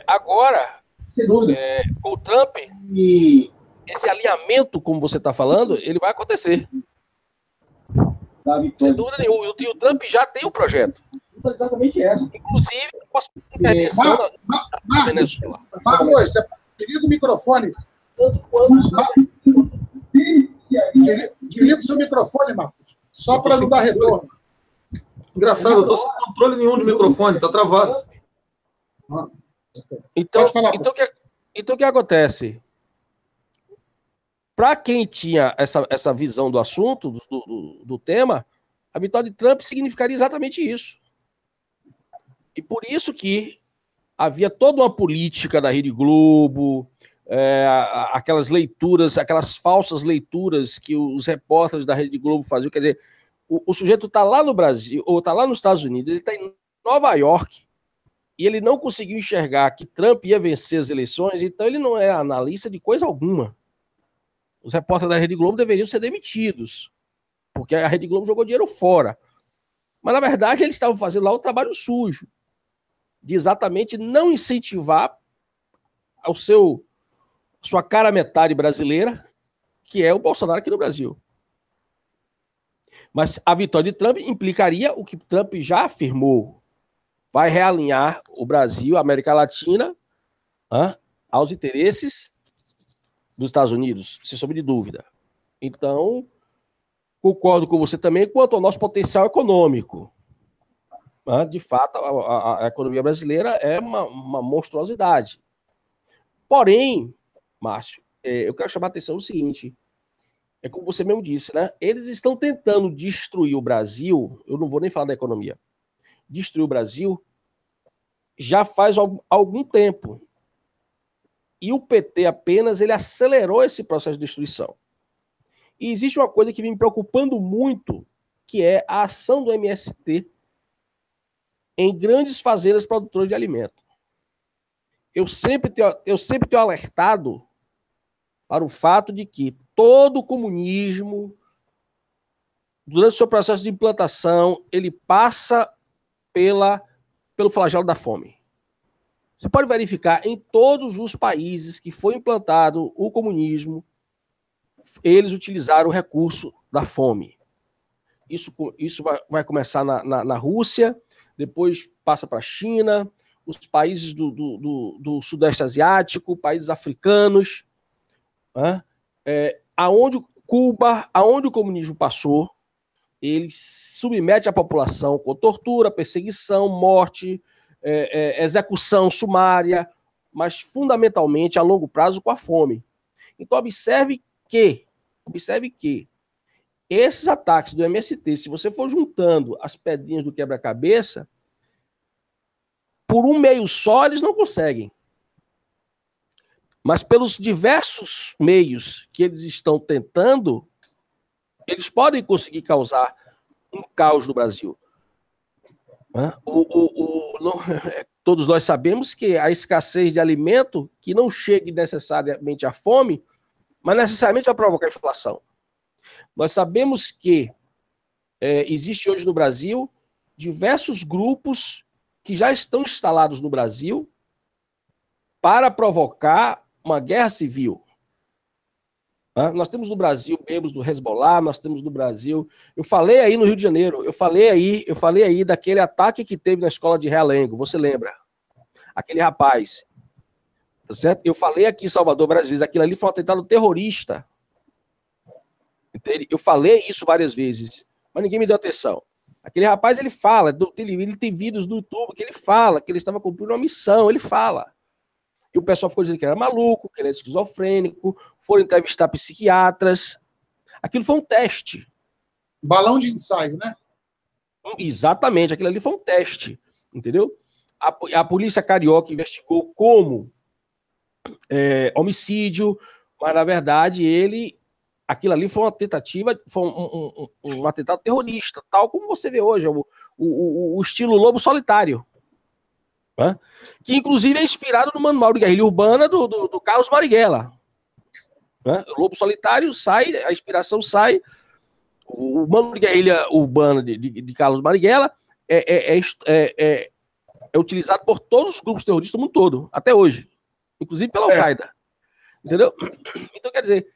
Agora, com o Trump, esse alinhamento, como você está falando, ele vai acontecer. Sem dúvida nenhuma. E o Trump já tem um projeto. Exatamente essa. Inclusive, posso intervenção na Venezuela. Marcos, você desliga o microfone. Desliga o seu microfone, Marcos. Só para não dar retorno. Engraçado, eu estou sem controle nenhum do microfone, está travado. Então, o que acontece? Para quem tinha essa visão do assunto, do tema, a vitória de Trump significaria exatamente isso. E por isso que havia toda uma política da Rede Globo, aquelas leituras, aquelas falsas leituras que os repórteres da Rede Globo faziam. Quer dizer, o sujeito está lá no Brasil, ou está lá nos Estados Unidos, ele está em Nova York, e ele não conseguiu enxergar que Trump ia vencer as eleições, então ele não é analista de coisa alguma. Os repórteres da Rede Globo deveriam ser demitidos, porque a Rede Globo jogou dinheiro fora. Mas, na verdade, eles estavam fazendo lá o trabalho sujo, de exatamente não incentivar sua cara metade brasileira, que é o Bolsonaro aqui no Brasil. Mas a vitória de Trump implicaria o que Trump já afirmou: vai realinhar o Brasil, a América Latina, aos interesses dos Estados Unidos, sem sombra de dúvida. Então, concordo com você também quanto ao nosso potencial econômico. De fato, a economia brasileira é uma monstruosidade. Porém, Márcio, eu quero chamar a atenção no seguinte, como você mesmo disse, né? Eles estão tentando destruir o Brasil, eu não vou nem falar da economia, destruir o Brasil já faz algum tempo. E o PT apenas ele acelerou esse processo de destruição. E existe uma coisa que vem me preocupando muito, que é a ação do MST em grandes fazendas produtoras de alimento. Eu sempre tenho alertado para o fato de que todo o comunismo, durante o seu processo de implantação, ele passa pelo flagelo da fome. Você pode verificar em todos os países que foi implantado o comunismo, eles utilizaram o recurso da fome. Isso vai começar na Rússia, depois passa para a China, os países do Sudeste Asiático, países africanos, aonde Cuba, aonde o comunismo passou, ele submete a população com tortura, perseguição, morte, execução sumária, mas fundamentalmente a longo prazo com a fome. Então observe que esses ataques do MST, se você for juntando as pedrinhas do quebra-cabeça, por um meio só eles não conseguem. Mas pelos diversos meios que eles estão tentando, eles podem conseguir causar um caos no Brasil. Todos nós sabemos que a escassez de alimento, que não chegue necessariamente à fome, mas necessariamente vai provocar inflação. Nós sabemos que existe hoje no Brasil diversos grupos que já estão instalados no Brasil para provocar uma guerra civil. Nós temos no Brasil membros do Hezbollah, nós temos no Brasil... Eu falei aí no Rio de Janeiro, eu falei aí daquele ataque que teve na escola de Realengo, você lembra? Aquele rapaz, tá certo? Eu falei aqui em Salvador várias vezes, aquilo ali foi um atentado terrorista. Eu falei isso várias vezes, mas ninguém me deu atenção. Aquele rapaz, ele fala, ele tem vídeos no YouTube que ele fala que ele estava cumprindo uma missão, ele fala. E o pessoal ficou dizendo que era maluco, que ele era esquizofrênico, foram entrevistar psiquiatras. Aquilo foi um teste. Balão de ensaio, né? Exatamente, aquilo ali foi um teste, entendeu? A polícia carioca investigou como homicídio, mas na verdade aquilo ali foi uma tentativa, foi um atentado terrorista, tal como você vê hoje, o estilo Lobo Solitário. Que inclusive é inspirado no manual de guerrilha urbana do Carlos Marighella. O Lobo Solitário sai, a inspiração sai, o manual de guerrilha urbana de Carlos Marighella é utilizado por todos os grupos terroristas do mundo todo, até hoje, inclusive pela Al-Qaeda. Entendeu? Então, quer dizer,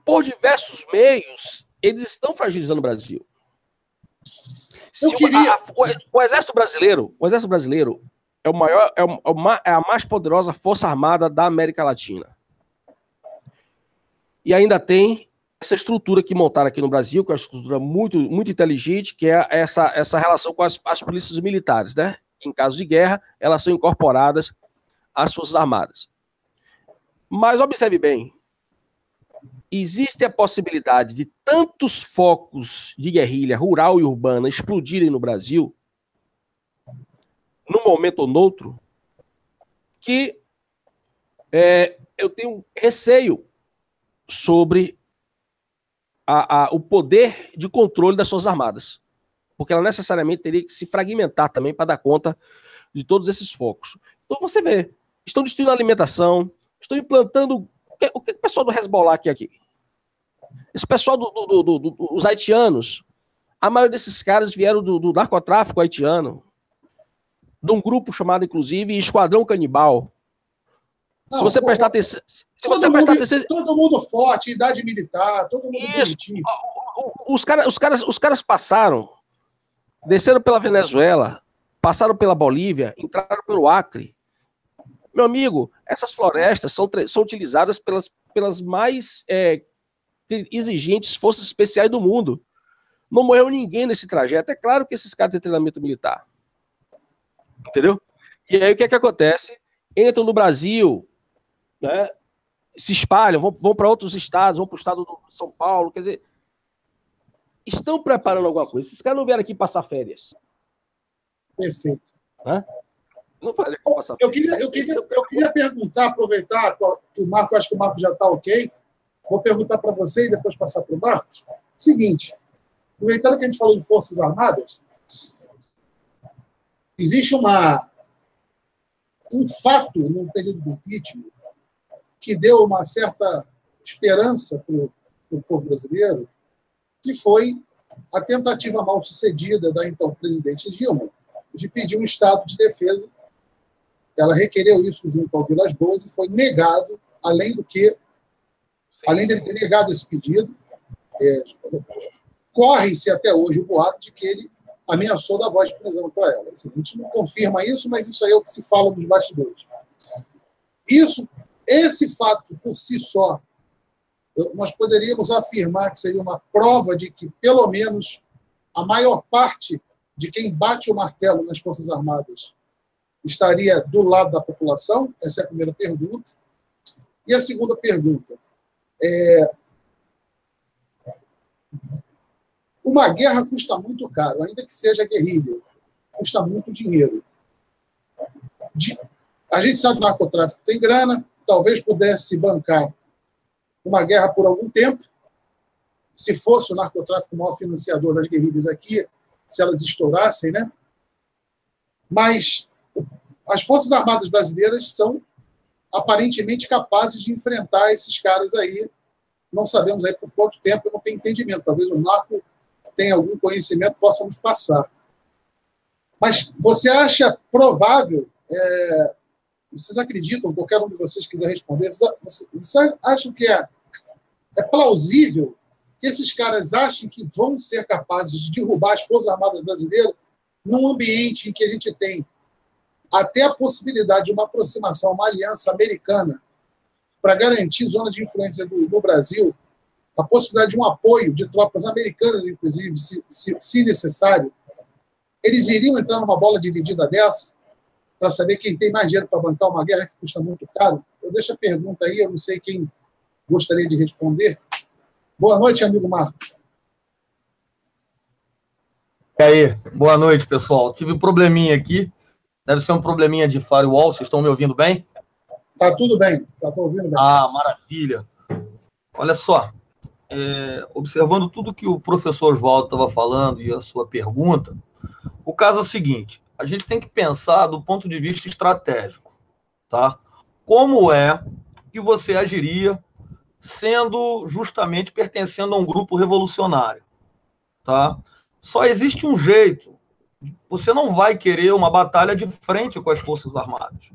por diversos meios, eles estão fragilizando o Brasil. O Exército Brasileiro é a mais poderosa força armada da América Latina. E ainda tem essa estrutura que montaram aqui no Brasil, que é uma estrutura muito, muito inteligente, que é essa relação com as polícias militares, né? Em caso de guerra, elas são incorporadas às Forças Armadas. Mas observe bem, existe a possibilidade de tantos focos de guerrilha rural e urbana explodirem no Brasil, num momento ou noutro, que eu tenho receio sobre o poder de controle das Forças Armadas, porque ela necessariamente teria que se fragmentar também para dar conta de todos esses focos. Então você vê, estão destruindo a alimentação, estão implantando... O que o pessoal do Hezbollah quer aqui? Esse pessoal dos haitianos, a maioria desses caras vieram do narcotráfico haitiano, de um grupo chamado, inclusive, Esquadrão Canibal. Não, se você prestar atenção... Todo mundo forte, idade militar, todo mundo bonitinho. Os caras passaram, desceram pela Venezuela, passaram pela Bolívia, entraram pelo Acre, Meu amigo, essas florestas são utilizadas pelas mais exigentes forças especiais do mundo. Não morreu ninguém nesse trajeto. É claro que esses caras têm treinamento militar. Entendeu? E aí o que é que acontece? Entram no Brasil, né, se espalham, vão para outros estados, vão para o estado de São Paulo, quer dizer, estão preparando alguma coisa. Esses caras não vieram aqui passar férias. Perfeito. Hã? Não vieram aqui passar férias. Eu queria perguntar, aproveitar que o Marco, acho que o Marco já está ok, vou perguntar para você e depois passar para o Marcos. Seguinte, aproveitando que a gente falou de Forças Armadas, existe um fato no período do impeachment que deu uma certa esperança para o povo brasileiro, que foi a tentativa mal sucedida da então presidente Dilma de pedir um estado de defesa. Ela requereu isso junto ao Vilas Boas e foi negado, além dele ter negado esse pedido, corre-se até hoje o boato de que ele ameaçou dar voz de prisão para ela. Assim, a gente não confirma isso, mas isso aí é o que se fala dos bastidores. Esse fato por si só, nós poderíamos afirmar que seria uma prova de que, pelo menos, a maior parte de quem bate o martelo nas Forças Armadas estaria do lado da população? Essa é a primeira pergunta. E a segunda pergunta uma guerra custa muito caro, ainda que seja guerrilha, custa muito dinheiro. A gente sabe que o narcotráfico tem grana, talvez pudesse bancar uma guerra por algum tempo, se fosse o narcotráfico o maior financiador das guerrilhas aqui, se elas estourassem, né? Mas as Forças Armadas brasileiras são aparentemente capazes de enfrentar esses caras aí. Não sabemos aí por quanto tempo, não tem entendimento. Talvez o Marco tenha algum conhecimento, possa nos passar. Mas você acha provável, vocês acreditam, qualquer um de vocês quiser responder, vocês acham que é plausível que esses caras achem que vão ser capazes de derrubar as Forças Armadas brasileiras num ambiente em que a gente tem até a possibilidade de uma aproximação, uma aliança americana para garantir zona de influência do Brasil, a possibilidade de um apoio de tropas americanas, inclusive, se necessário? Eles iriam entrar numa bola dividida dessa para saber quem tem mais dinheiro para bancar uma guerra que custa muito caro? Eu deixo a pergunta aí, eu não sei quem gostaria de responder. Boa noite, amigo Marcos. E aí, boa noite, pessoal. Tive um probleminha aqui, deve ser um probleminha de firewall, vocês estão me ouvindo bem? Tá tudo bem, estou ouvindo bem. Ah, maravilha. Olha só, observando tudo que o professor Oswaldo estava falando e a sua pergunta, o caso é o seguinte, a gente tem que pensar do ponto de vista estratégico, tá? Como é que você agiria sendo justamente pertencendo a um grupo revolucionário, tá? Só existe um jeito. Você não vai querer uma batalha de frente com as Forças Armadas.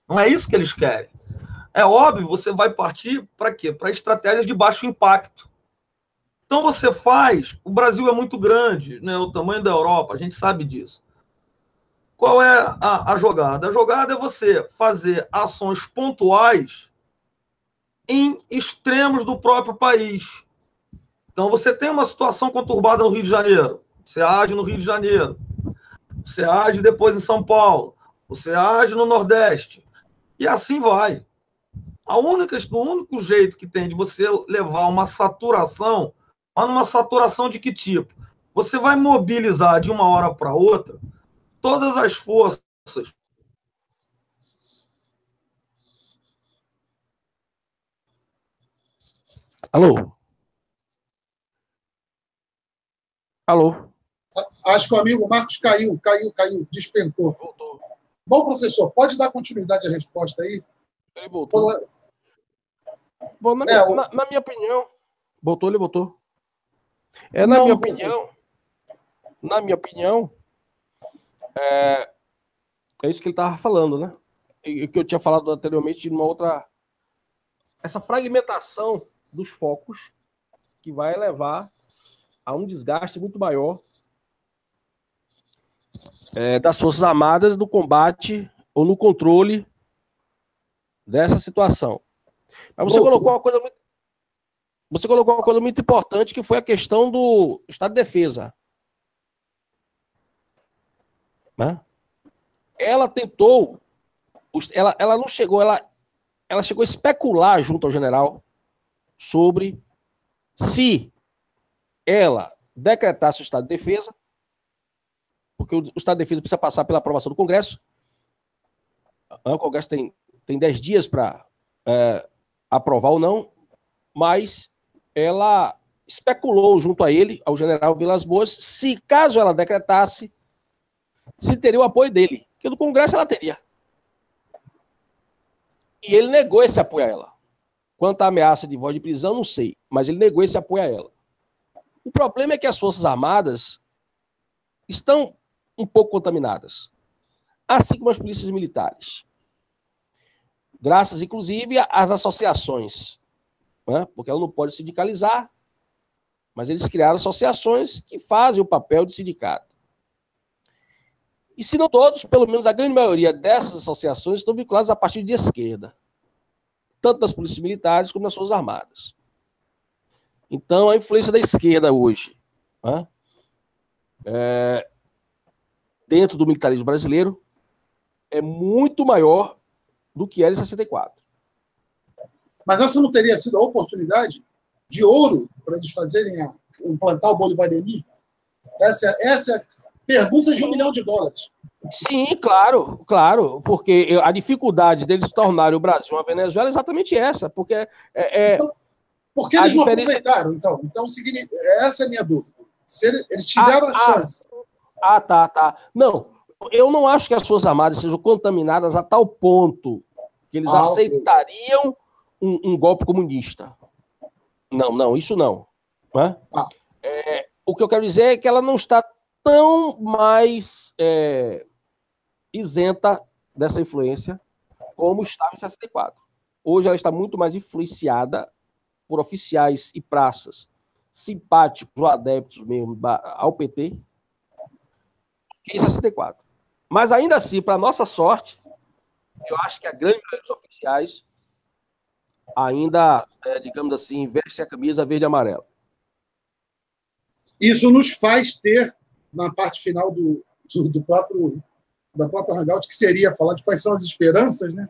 Não é isso que eles querem. É óbvio, você vai partir para quê? Para estratégias de baixo impacto. Então você faz... O Brasil é muito grande, né? O tamanho da Europa, a gente sabe disso. Qual é a jogada? A jogada é você fazer ações pontuais em extremos do próprio país. Então você tem uma situação conturbada no Rio de Janeiro. Você age no Rio de Janeiro. Você age depois em São Paulo. Você age no Nordeste. E assim vai. O único jeito que tem de você levar uma saturação, mas uma saturação de que tipo? Você vai mobilizar de uma hora para outra todas as forças. Alô? Alô? Acho que o amigo Marcos caiu, despencou. Voltou. Bom, professor, pode dar continuidade à resposta aí? Ele voltou. Bom, na minha opinião... Voltou, ele voltou. Na minha opinião, é isso que ele estava falando, né? E que eu tinha falado anteriormente de uma outra... Essa fragmentação dos focos que vai levar a um desgaste muito maior das Forças Armadas no combate ou no controle dessa situação. Mas você colocou uma coisa muito importante, que foi a questão do Estado de Defesa. Né? Ela tentou, ela não chegou, ela chegou a especular junto ao general sobre se ela decretasse o Estado de Defesa, porque o Estado de Defesa precisa passar pela aprovação do Congresso. O Congresso tem 10 dias para aprovar ou não, mas ela especulou junto a ele, ao general Vilas Boas, se caso ela decretasse, se teria o apoio dele, porque do Congresso ela teria. E ele negou esse apoio a ela. Quanto à ameaça de voz de prisão, não sei, mas ele negou esse apoio a ela. O problema é que as Forças Armadas estão um pouco contaminadas, assim como as polícias militares. Graças, inclusive, às associações, né? Porque ela não pode sindicalizar, mas eles criaram associações que fazem o papel de sindicato. E se não todos, pelo menos a grande maioria dessas associações estão vinculadas a partido de esquerda, tanto das polícias militares como das Forças Armadas. Então, a influência da esquerda hoje, né, dentro do militarismo brasileiro, é muito maior do que era em 64. Mas essa não teria sido a oportunidade de ouro para eles fazerem implantar o bolivarianismo? Essa é a pergunta de $1 milhão. Sim, claro, porque a dificuldade deles tornarem o Brasil uma Venezuela é exatamente essa, porque então, por que eles não aproveitaram, então? Então, essa é a minha dúvida. Se eles tiveram a chance. Tá. Não, eu não acho que as Forças Armadas sejam contaminadas a tal ponto que eles aceitariam um golpe comunista. Não, isso não. Né? O que eu quero dizer é que ela não está tão mais isenta dessa influência como estava em 64. Hoje ela está muito mais influenciada por oficiais e praças simpáticos ou adeptos mesmo ao PT que em 64. Mas ainda assim, para nossa sorte, eu acho que a grande maioria dos oficiais ainda, digamos assim, veste a camisa verde e amarela. Isso nos faz ter, na parte final da própria Hangout, que seria falar de quais são as esperanças, né?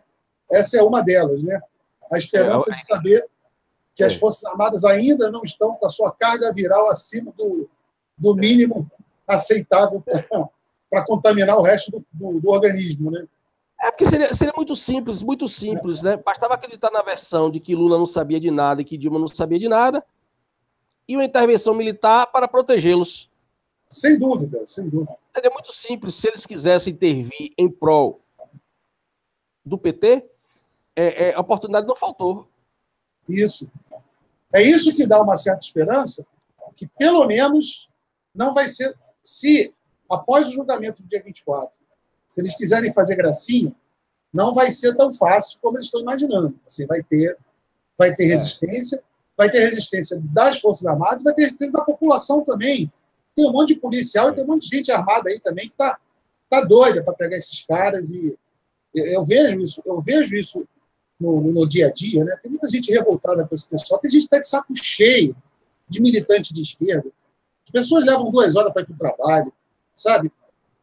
Essa é uma delas, né? A esperança de saber que as Forças Armadas ainda não estão com a sua carga viral acima do mínimo aceitável para contaminar o resto do organismo, né? Porque seria muito simples, né? Bastava acreditar na versão de que Lula não sabia de nada e que Dilma não sabia de nada, e uma intervenção militar para protegê-los. Sem dúvida. Seria muito simples se eles quisessem intervir em prol do PT, a oportunidade não faltou. Isso. É isso que dá uma certa esperança, que pelo menos não vai ser, se após o julgamento do dia 24, se eles quiserem fazer gracinha, não vai ser tão fácil como eles estão imaginando. Assim, vai ter resistência, vai ter resistência das Forças Armadas, vai ter resistência da população também. Tem um monte de policial e tem um monte de gente armada aí também que tá doida para pegar esses caras. E eu vejo isso no dia a dia, né? Tem muita gente revoltada com esse pessoal, tem gente que está de saco cheio de militante de esquerda. As pessoas levam 2 horas para ir para o trabalho, sabe?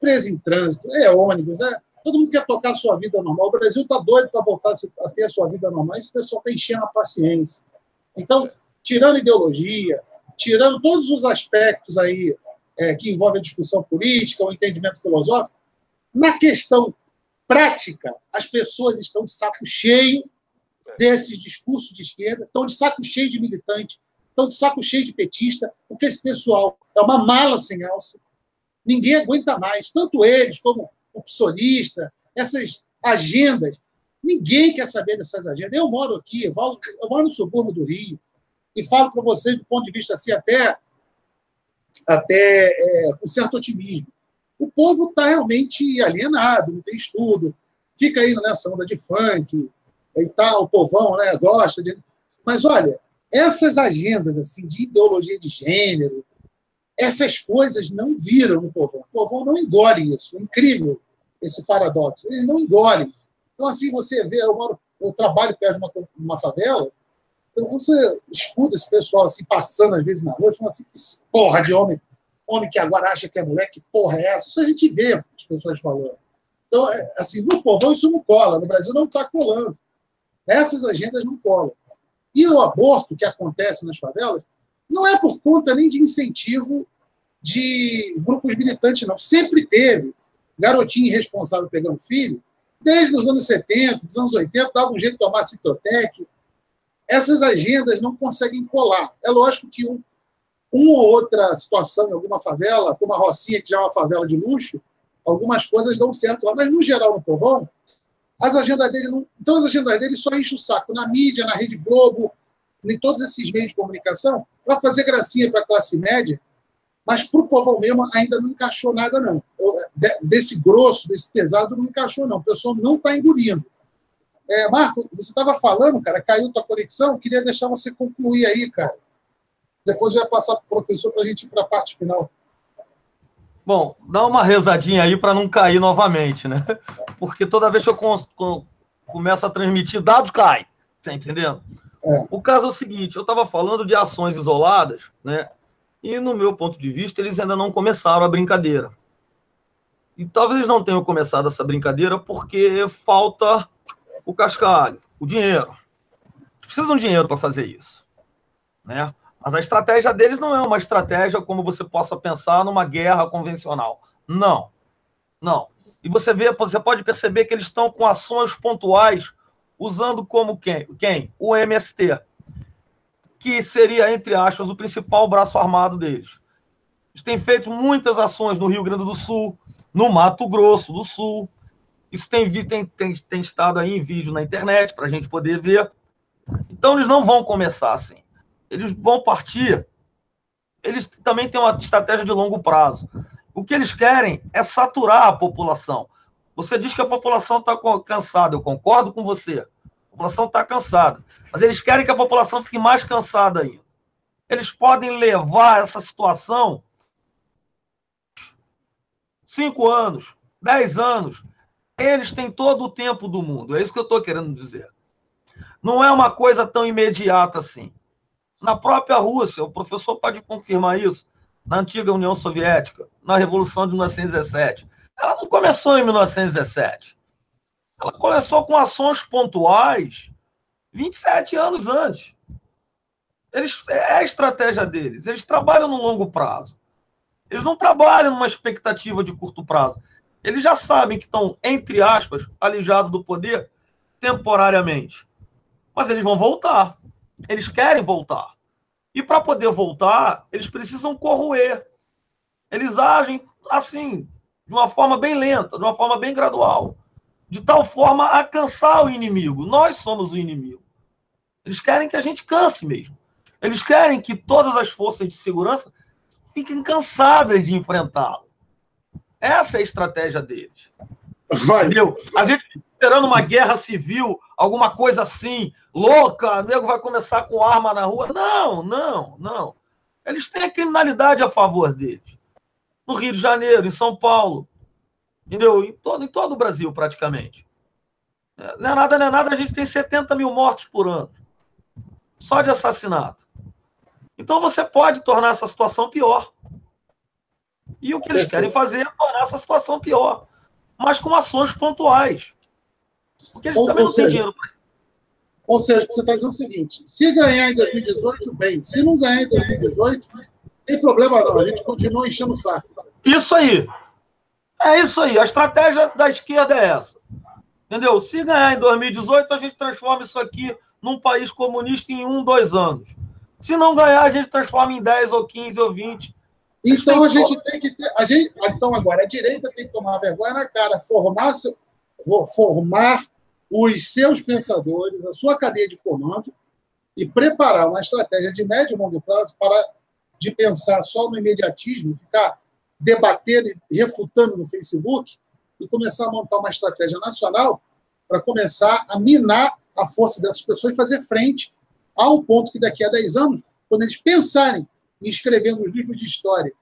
Preso em trânsito, ônibus, todo mundo quer tocar a sua vida normal. O Brasil está doido para voltar a ter a sua vida normal. Esse pessoal está enchendo a paciência. Então, tirando ideologia, tirando todos os aspectos aí que envolvem a discussão política, o entendimento filosófico, na questão prática, as pessoas estão de saco cheio desses discursos de esquerda, estão de saco cheio de militante, estão de saco cheio de petista, porque esse pessoal é uma mala sem alça. Ninguém aguenta mais, tanto eles como o psolista, essas agendas. Ninguém quer saber dessas agendas. Eu moro aqui, eu moro no subúrbio do Rio, e falo para vocês do ponto de vista assim, até com certo otimismo. O povo está realmente alienado, não tem estudo, fica aí nessa onda de funk e tal, o povão, né, gosta de... Mas, olha, essas agendas assim, de ideologia de gênero, essas coisas não viram no povão. O povão não engole isso. É incrível esse paradoxo. Eles não engolem. Então, assim, você vê, eu eu trabalho perto de uma favela, então você escuta esse pessoal assim, passando às vezes na rua, falando assim, porra de homem que agora acha que é mulher, que porra é essa? Isso a gente vê as pessoas falando. Então, assim, no povão isso não cola, no Brasil não está colando. Essas agendas não colam. E o aborto que acontece nas favelas não é por conta nem de incentivo de grupos militantes, não. Sempre teve garotinho irresponsável pegando filho, desde os anos 70, dos anos 80, dava um jeito de tomar Citrotec. Essas agendas não conseguem colar. É lógico que uma ou outra situação em alguma favela, como a Rocinha, que já é uma favela de luxo, algumas coisas dão certo lá, mas, no geral, no povão, as agendas dele não... Então, as agendas dele só enchem o saco na mídia, na Rede Globo, em todos esses meios de comunicação, para fazer gracinha para a classe média, mas para o povão mesmo ainda não encaixou nada, não. Desse grosso, desse pesado, não encaixou, não. O pessoal não está engolindo. Marco, você estava falando, cara, caiu tua conexão, queria deixar você concluir aí, cara. Depois eu ia passar para o professor para a gente ir para a parte final. Bom, dá uma rezadinha aí para não cair novamente, né? Porque toda vez que eu começo a transmitir, dados caem. Tá entendendo? O caso é o seguinte, eu estava falando de ações isoladas, né? E, no meu ponto de vista, eles ainda não começaram a brincadeira. E talvez eles não tenham começado essa brincadeira porque falta o cascalho, o dinheiro. Eles precisam de dinheiro para fazer isso, né? Mas a estratégia deles não é uma estratégia como você possa pensar numa guerra convencional. Não. Não. E você pode perceber que eles estão com ações pontuais usando como quem? O MST, que seria, entre aspas, o principal braço armado deles. Eles têm feito muitas ações no Rio Grande do Sul, no Mato Grosso do Sul. Isso tem estado aí em vídeo na internet para a gente poder ver. Então, eles não vão começar assim. Eles vão partir. Eles também têm uma estratégia de longo prazo. O que eles querem é saturar a população. Você diz que a população está cansada. Eu concordo com você. A população está cansada. Mas eles querem que a população fique mais cansada ainda. Eles podem levar essa situação 5 anos, 10 anos. Eles têm todo o tempo do mundo. É isso que eu estou querendo dizer. Não é uma coisa tão imediata assim. Na própria Rússia, o professor pode confirmar isso, na antiga União Soviética, na Revolução de 1917. Ela não começou em 1917. Ela começou com ações pontuais 27 anos antes. É a estratégia deles. Eles trabalham no longo prazo. Eles não trabalham numa expectativa de curto prazo. Eles já sabem que estão, entre aspas, alijados do poder temporariamente. Mas eles vão voltar. Eles querem voltar. E para poder voltar, eles precisam corroer. Eles agem assim, de uma forma bem lenta, de uma forma bem gradual. De tal forma a cansar o inimigo. Nós somos o inimigo. Eles querem que a gente canse mesmo. Eles querem que todas as forças de segurança fiquem cansadas de enfrentá-lo. Essa é a estratégia deles. Entendeu? A gente esperando uma guerra civil, alguma coisa assim, louca, o nego vai começar com arma na rua. Não. Eles têm a criminalidade a favor deles. No Rio de Janeiro, em São Paulo, entendeu? Em todo o Brasil, praticamente. Não é nada, a gente tem 70 mil mortos por ano. Só de assassinato. Então você pode tornar essa situação pior. E o que eles querem fazer é tornar essa situação pior. Mas com ações pontuais. Porque eles também não têm dinheiro para isso. Ou seja, você está dizendo o seguinte: se ganhar em 2018, bem. Se não ganhar em 2018, não tem problema não. A gente continua enchendo o saco. Isso aí. É isso aí. A estratégia da esquerda é essa. Entendeu? Se ganhar em 2018, a gente transforma isso aqui num país comunista em 1, 2 anos. Se não ganhar, a gente transforma em 10 ou 15 ou 20. Então a gente tem que ter. Então agora a direita tem que tomar vergonha na cara, formar os seus pensadores, a sua cadeia de comando e preparar uma estratégia de médio e longo prazo de pensar só no imediatismo, ficar debatendo e refutando no Facebook e começar a montar uma estratégia nacional para começar a minar a força dessas pessoas e fazer frente a um ponto que daqui a 10 anos, quando eles pensarem em escrever nos livros de história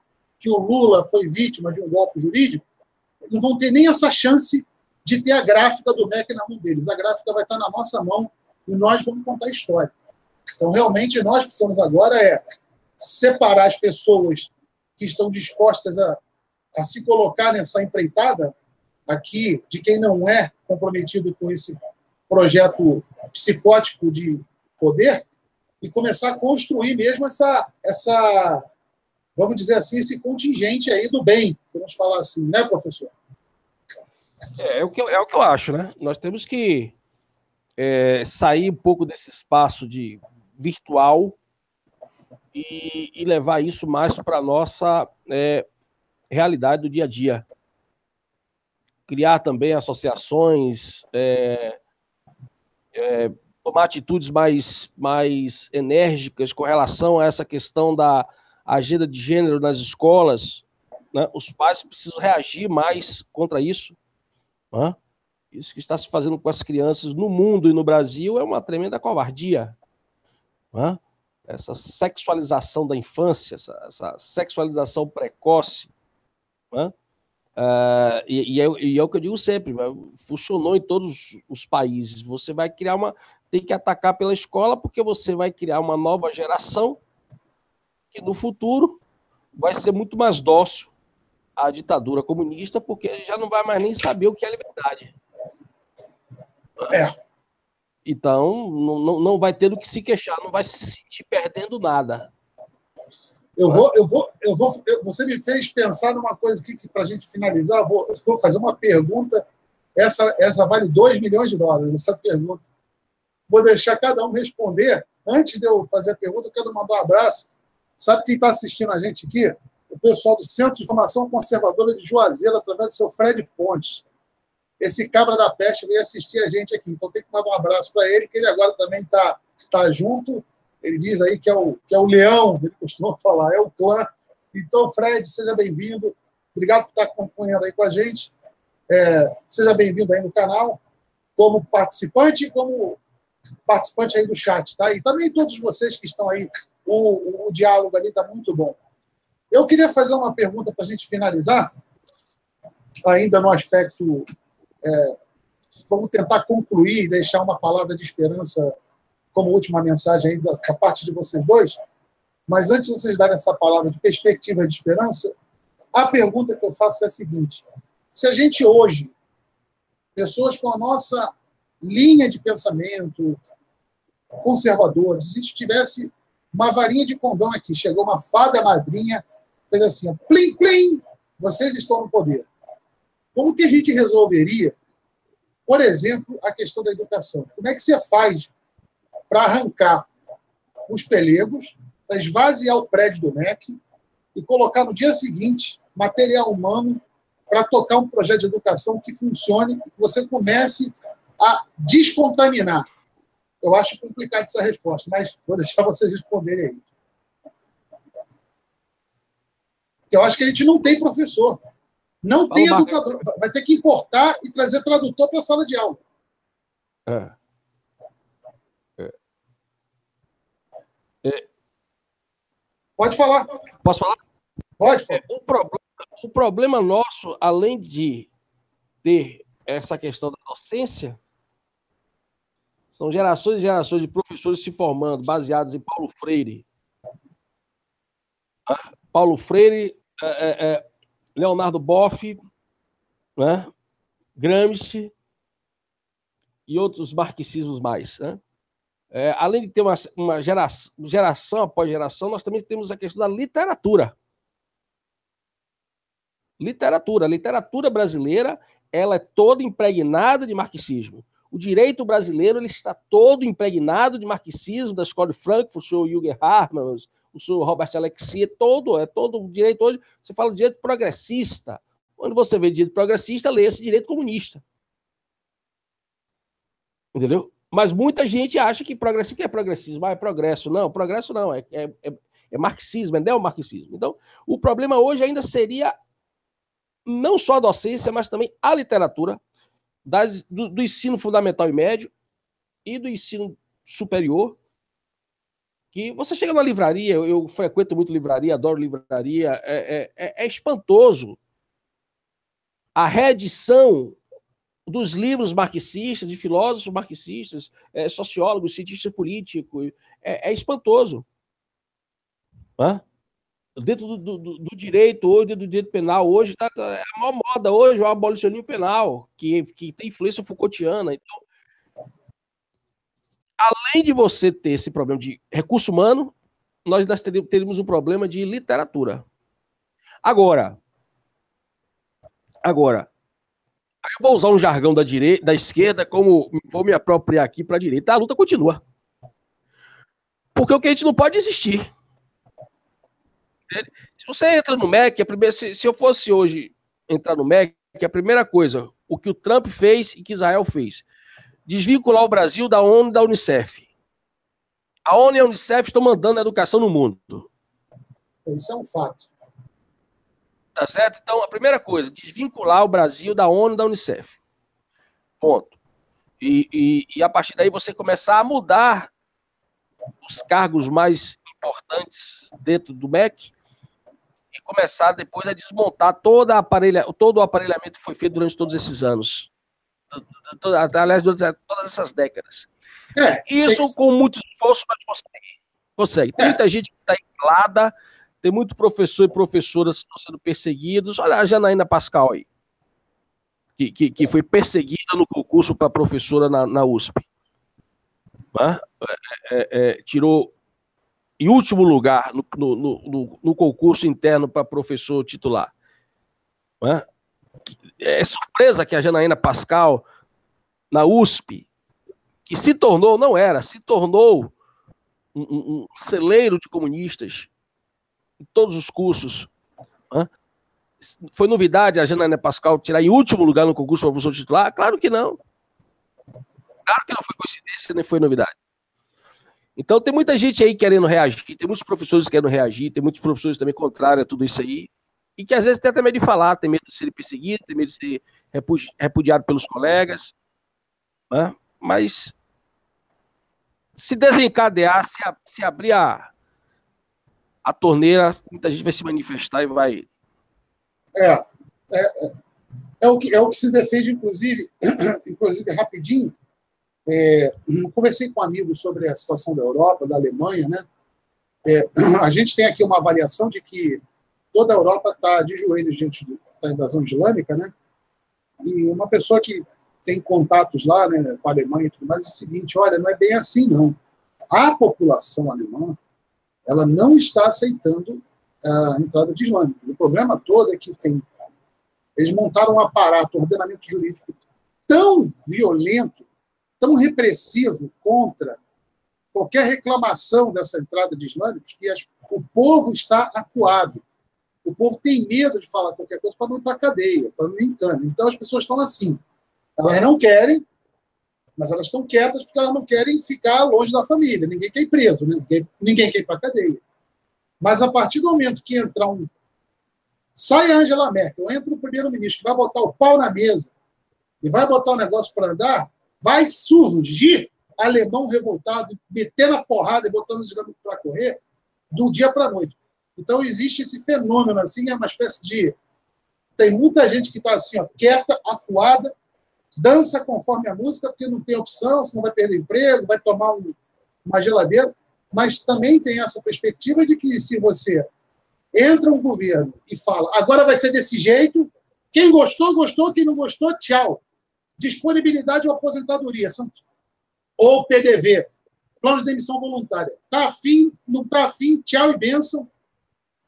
que o Lula foi vítima de um golpe jurídico, não vão ter nem essa chance de ter a gráfica do MEC na mão deles. A gráfica vai estar na nossa mão e nós vamos contar a história. Então, realmente, nós precisamos agora separar as pessoas que estão dispostas a se colocar nessa empreitada aqui, de quem não é comprometido com esse projeto psicótico de poder, e começar a construir mesmo essa, vamos dizer assim, esse contingente aí do bem, vamos falar assim, né, professor? É o que eu acho, né? Nós temos que sair um pouco desse espaço de virtual e levar isso mais para a nossa realidade do dia a dia. Criar também associações, tomar atitudes mais enérgicas com relação a essa questão da agenda de gênero nas escolas, né? Os pais precisam reagir mais contra isso, né? Isso que está se fazendo com as crianças no mundo e no Brasil é uma tremenda covardia, né? Essa sexualização da infância, essa sexualização precoce, né? E é o que eu digo sempre, funcionou em todos os países. Você vai criar tem que atacar pela escola, porque você vai criar uma nova geração que no futuro vai ser muito mais dócil à ditadura comunista, porque ele já não vai mais nem saber o que é liberdade. Então, não vai ter do que se queixar, não vai se sentir perdendo nada. Você me fez pensar numa coisa aqui que, para a gente finalizar, eu vou fazer uma pergunta. Essa vale $2 milhões, essa pergunta. Vou deixar cada um responder. Antes de eu fazer a pergunta, eu quero mandar um abraço. Sabe quem está assistindo a gente aqui? O pessoal do Centro de Formação Conservadora de Juazeiro, através do seu Fred Pontes. Esse cabra da peste veio assistir a gente aqui. Então tem que mandar um abraço para ele, que ele agora também tá junto. Ele diz aí que é o leão, ele costuma falar, é o clã. Então, Fred, seja bem-vindo. Obrigado por estar acompanhando aí com a gente. Seja bem-vindo aí no canal, como participante e como participante aí do chat, tá? E também todos vocês que estão aí, o diálogo ali está muito bom. Eu queria fazer uma pergunta para a gente finalizar, ainda no aspecto... vamos tentar concluir e deixar uma palavra de esperança como última mensagem aí da parte de vocês dois. Mas antes de vocês darem essa palavra de perspectiva de esperança, a pergunta que eu faço é a seguinte: se a gente hoje, pessoas com a nossa linha de pensamento conservadora, se a gente tivesse uma varinha de condão aqui, chegou uma fada madrinha, fez assim, plim, plim, vocês estão no poder. Como que a gente resolveria, por exemplo, a questão da educação? Como é que você faz para arrancar os pelegos, para esvaziar o prédio do MEC e colocar no dia seguinte material humano para tocar um projeto de educação que funcione e que você comece a descontaminar? Eu acho complicado essa resposta, mas vou deixar vocês responderem aí. Eu acho que a gente não tem professor. Não tem educador. Vai ter que importar e trazer tradutor para a sala de aula. Pode falar. Posso falar? Pode falar. O problema nosso, além de ter essa questão da docência, são gerações e gerações de professores se formando, baseados em Paulo Freire. Leonardo Boff, né? Gramsci e outros marxismos mais, né? Além de ter uma geração após geração, nós também temos a questão da literatura. A literatura brasileira, ela é toda impregnada de marxismo. O direito brasileiro, ele está todo impregnado de marxismo, da escola de Frankfurt, o senhor Jürgen Habermas, o senhor Robert Alexia, todo o direito hoje. Você fala de direito progressista. Quando você vê direito progressista, lê esse direito comunista. Entendeu? Mas muita gente acha que progressismo, o que é progressismo? É progresso. Não, progresso não, é marxismo, é neomarxismo. Então, o problema hoje ainda seria não só a docência, mas também a literatura do ensino fundamental e médio e do ensino superior, que você chega na livraria, eu frequento muito livraria, adoro livraria, é espantoso a reedição dos livros marxistas, de filósofos marxistas, sociólogos, cientistas políticos, é espantoso. Hã? Dentro do direito, hoje, do direito penal, hoje é a maior moda hoje, o abolicionismo penal, que tem influência Foucaultiana. Então, além de você ter esse problema de recurso humano, nós teríamos um problema de literatura. Agora, aí eu vou usar um jargão da esquerda, como vou me apropriar aqui para a direita. A luta continua. Porque o que a gente não pode desistir. Se você entra no MEC, se eu fosse hoje entrar no MEC, a primeira coisa, o que o Trump fez e que Israel fez, desvincular o Brasil da ONU e da Unicef. A ONU e a Unicef estão mandando a educação no mundo. Isso é um fato. Tá certo? Então, a primeira coisa, desvincular o Brasil da ONU e da Unicef. Ponto. E a partir daí você começar a mudar os cargos mais importantes dentro do MEC e começar depois a desmontar todo o aparelhamento que foi feito durante todos esses anos. Aliás, durante todas essas décadas. Isso, com muito esforço, nós consegue. Tem muita gente que está enrolada, tem muito professor e professoras que estão sendo perseguidos. Olha a Janaína Pascal aí, que foi perseguida no concurso para professora na USP. Tirou em último lugar no concurso interno para professor titular. É surpresa que a Janaína Pascal, na USP, que se tornou um celeiro de comunistas em todos os cursos. Foi novidade a Janaína Pascal tirar em último lugar no concurso para professor titular? Claro que não. Claro que não foi coincidência, nem foi novidade. Então tem muita gente aí querendo reagir, tem muitos professores querendo reagir, tem muitos professores também contrários a tudo isso aí, e que às vezes tem até medo de falar, tem medo de ser perseguido, tem medo de ser repudiado pelos colegas, mas se desencadear, se abrir a torneira, muita gente vai se manifestar e vai... É o que se defende, inclusive rapidinho, conversei com amigos sobre a situação da Europa, da Alemanha, né? A gente tem aqui uma avaliação de que toda a Europa está de joelhos diante da invasão islâmica, né? E uma pessoa que tem contatos lá, né, com a Alemanha e tudo mais, diz o seguinte: olha, não é bem assim, não. A população alemã, ela não está aceitando a entrada de islâmicos. O problema todo é que eles montaram um aparato, um ordenamento jurídico tão violento, tão repressivo contra qualquer reclamação dessa entrada de islâmicos, que o povo está acuado. O povo tem medo de falar qualquer coisa para não ir para a cadeia, para não ir em cana. Então as pessoas estão assim. Elas não querem, mas elas estão quietas porque elas não querem ficar longe da família. Ninguém quer ir preso, né? Ninguém quer ir para a cadeia. Mas a partir do momento que entrar sai a Angela Merkel, entra o primeiro-ministro que vai botar o pau na mesa e vai botar o negócio para andar, vai surgir alemão revoltado, metendo a porrada e botando os islâmicos para correr do dia para a noite. Então existe esse fenômeno, assim, é uma espécie de... Tem muita gente que está assim, ó, quieta, acuada, dança conforme a música, porque não tem opção, senão vai perder emprego, vai tomar uma geladeira, mas também tem essa perspectiva de que se você entra um governo e fala, agora vai ser desse jeito, quem gostou, gostou, quem não gostou, tchau. Disponibilidade ou aposentadoria, ou PDV, plano de demissão voluntária. Está afim, não está afim, tchau e bênção,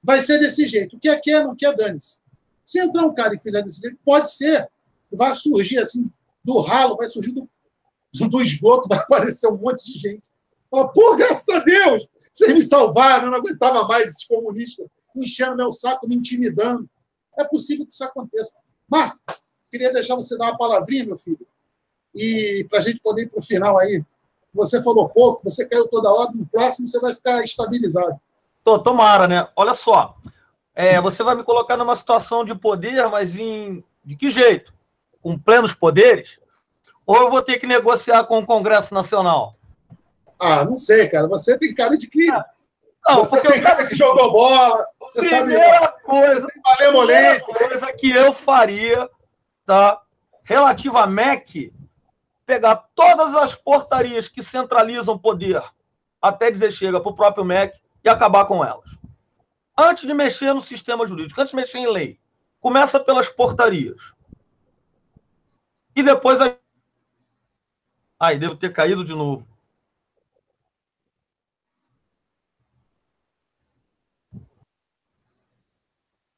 vai ser desse jeito. O que quer, não quer, dane-se. Se entrar um cara e fizer desse jeito, pode ser, vai surgir assim, do ralo, vai surgir do esgoto, vai aparecer um monte de gente. Fala, pô, graças a Deus, vocês me salvaram, eu não aguentava mais esses comunistas enchendo meu saco, me intimidando. É possível que isso aconteça. Marco, queria deixar você dar uma palavrinha, meu filho, e para a gente poder ir para o final aí. Você falou pouco, você caiu toda hora, no próximo você vai ficar estabilizado. Tomara, né? Olha só, você vai me colocar numa situação de poder, mas de que jeito? Com plenos poderes? Ou eu vou ter que negociar com o Congresso Nacional? Ah, não sei, cara. Você tem cara de que... Não, você tem cara que jogou bola, primeira coisa que eu faria, que eu faria, tá? relativa à MEC, pegar todas as portarias que centralizam poder até dizer chega para o próprio MEC e acabar com elas. Antes de mexer no sistema jurídico, antes de mexer em lei, começa pelas portarias. E depois... Ai, devo ter caído de novo.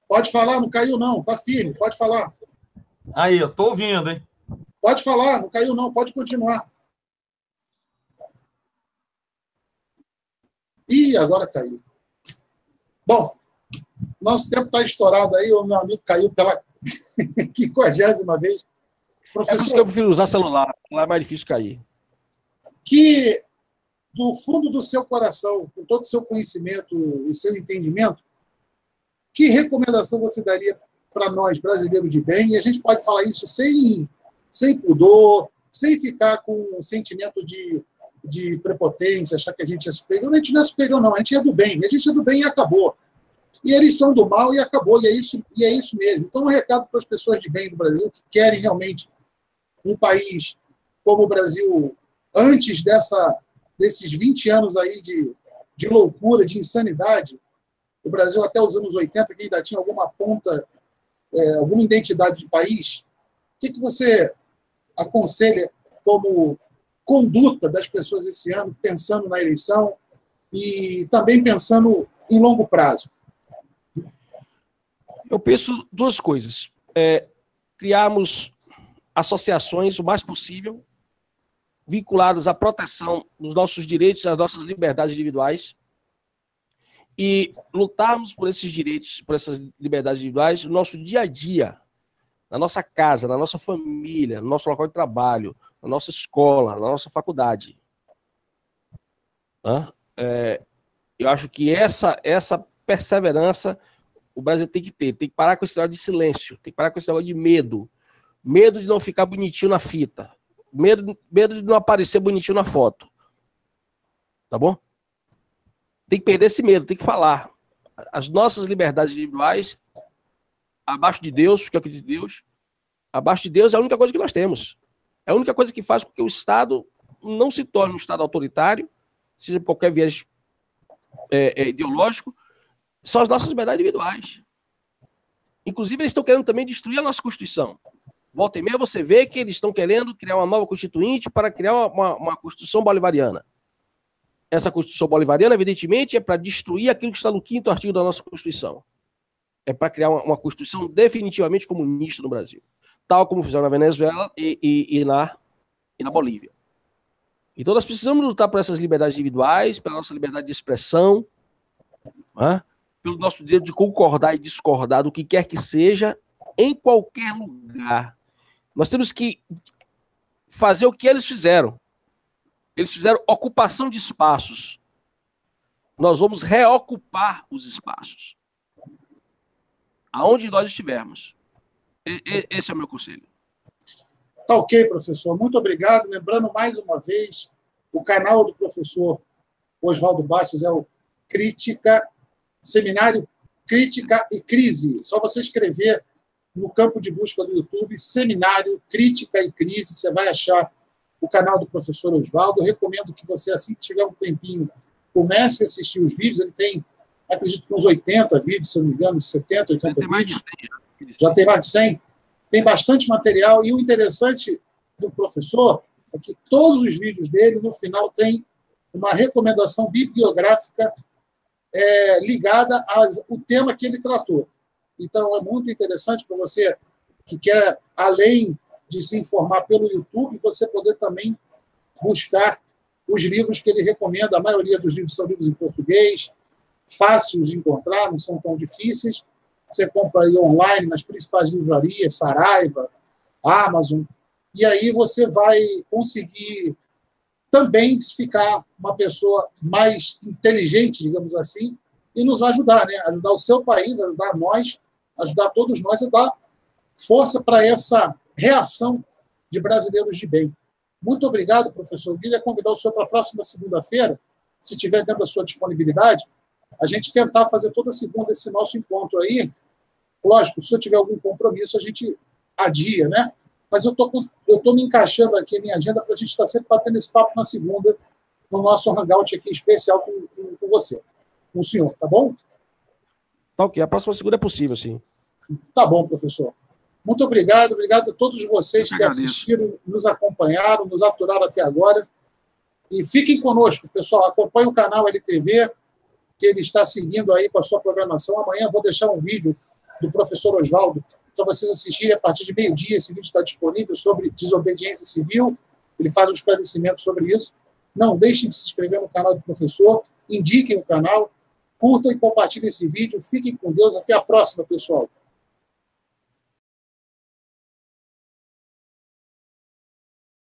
Pode falar, não caiu não, tá firme, pode falar. Aí, eu tô ouvindo, hein? Pode falar, não caiu não, pode continuar. Ih, agora caiu. Bom, nosso tempo está estourado aí, o meu amigo caiu pela 50ª vez. Professor, é por isso que eu prefiro usar celular, lá é mais difícil cair. Que, do fundo do seu coração, com todo o seu conhecimento e seu entendimento, que recomendação você daria para nós, brasileiros de bem? E a gente pode falar isso sem pudor, sem ficar com um sentimento de prepotência, achar que a gente é superior. A gente não é superior, não. A gente é do bem. A gente é do bem e acabou. E eles são do mal e acabou. E é isso mesmo. Então, um recado para as pessoas de bem do Brasil que querem realmente um país como o Brasil, antes desses 20 anos aí de loucura, de insanidade, o Brasil até os anos 80, que ainda tinha alguma ponta, alguma identidade de país, o que você aconselha como conduta das pessoas esse ano, pensando na eleição e também pensando em longo prazo? Eu penso duas coisas. Criarmos associações o mais possível, vinculadas à proteção dos nossos direitos e às nossas liberdades individuais, e lutarmos por esses direitos, por essas liberdades individuais no nosso dia a dia, na nossa casa, na nossa família, no nosso local de trabalho, na nossa escola, na nossa faculdade. Eu acho que essa perseverança o Brasil tem que ter. Tem que parar com esse negócio de silêncio, tem que parar com esse negócio de medo. Medo de não ficar bonitinho na fita. Medo de não aparecer bonitinho na foto. Tá bom? Tem que perder esse medo, tem que falar. As nossas liberdades individuais, abaixo de Deus, porque eu acredito em Deus, abaixo de Deus é a única coisa que nós temos. É a única coisa que faz com que o Estado não se torne um Estado autoritário, seja por qualquer viés ideológico, são as nossas liberdades individuais. Inclusive, eles estão querendo também destruir a nossa Constituição. Volta e meia você vê que eles estão querendo criar uma nova Constituinte para criar uma Constituição bolivariana. Essa Constituição bolivariana, evidentemente, é para destruir aquilo que está no 5º artigo da nossa Constituição. É para criar uma Constituição definitivamente comunista no Brasil. Tal como fizeram na Venezuela e na Bolívia. Então nós precisamos lutar por essas liberdades individuais, pela nossa liberdade de expressão, pelo nosso direito de concordar e discordar do que quer que seja, em qualquer lugar. Nós temos que fazer o que eles fizeram. Eles fizeram ocupação de espaços. Nós vamos reocupar os espaços. Aonde nós estivermos. Esse é o meu conselho. Tá ok, professor. Muito obrigado. Lembrando mais uma vez, o canal do professor Oswaldo Bastos é o Seminário Crítica e Crise. Só você escrever no campo de busca do YouTube, Seminário Crítica e Crise, você vai achar o canal do professor Oswaldo. Eu recomendo que você, assim que tiver um tempinho, comece a assistir os vídeos. Ele tem, acredito que uns 80 vídeos, se eu não me engano, 70, 80 vídeos. Já tem mais de 100. Tem bastante material. E o interessante do professor é que todos os vídeos dele, no final, tem uma recomendação bibliográfica ligada ao tema que ele tratou. Então, é muito interessante para você que quer, além de se informar pelo YouTube, você poder também buscar os livros que ele recomenda. A maioria dos livros são livros em português, fáceis de encontrar, não são tão difíceis. Você compra aí online nas principais livrarias, Saraiva, Amazon, e aí você vai conseguir também ficar uma pessoa mais inteligente, digamos assim, e nos ajudar, né? Ajudar o seu país, ajudar nós, ajudar todos nós a dar força para essa reação de brasileiros de bem. Muito obrigado, professor. Eu queria convidar o senhor para a próxima segunda-feira, se tiver dentro da sua disponibilidade, a gente tentar fazer toda segunda esse nosso encontro aí. Lógico, se o senhor tiver algum compromisso, a gente adia, né? mas eu tô me encaixando aqui na minha agenda para a gente estar sempre batendo esse papo na segunda, no nosso hangout aqui especial com você, com o senhor, tá bom? Tá ok, a próxima segunda é possível, sim. Tá bom, professor. Muito obrigado a todos vocês que assistiram, nos acompanharam, nos aturaram até agora. E fiquem conosco, pessoal. Acompanhe o canal LTV, que ele está seguindo aí com a sua programação. Amanhã eu vou deixar um vídeo do professor Oswaldo para vocês assistirem a partir de meio-dia. Esse vídeo está disponível sobre desobediência civil. Ele faz um esclarecimento sobre isso. Não deixem de se inscrever no canal do professor. Indiquem o canal. Curtam e compartilhem esse vídeo. Fiquem com Deus. Até a próxima, pessoal.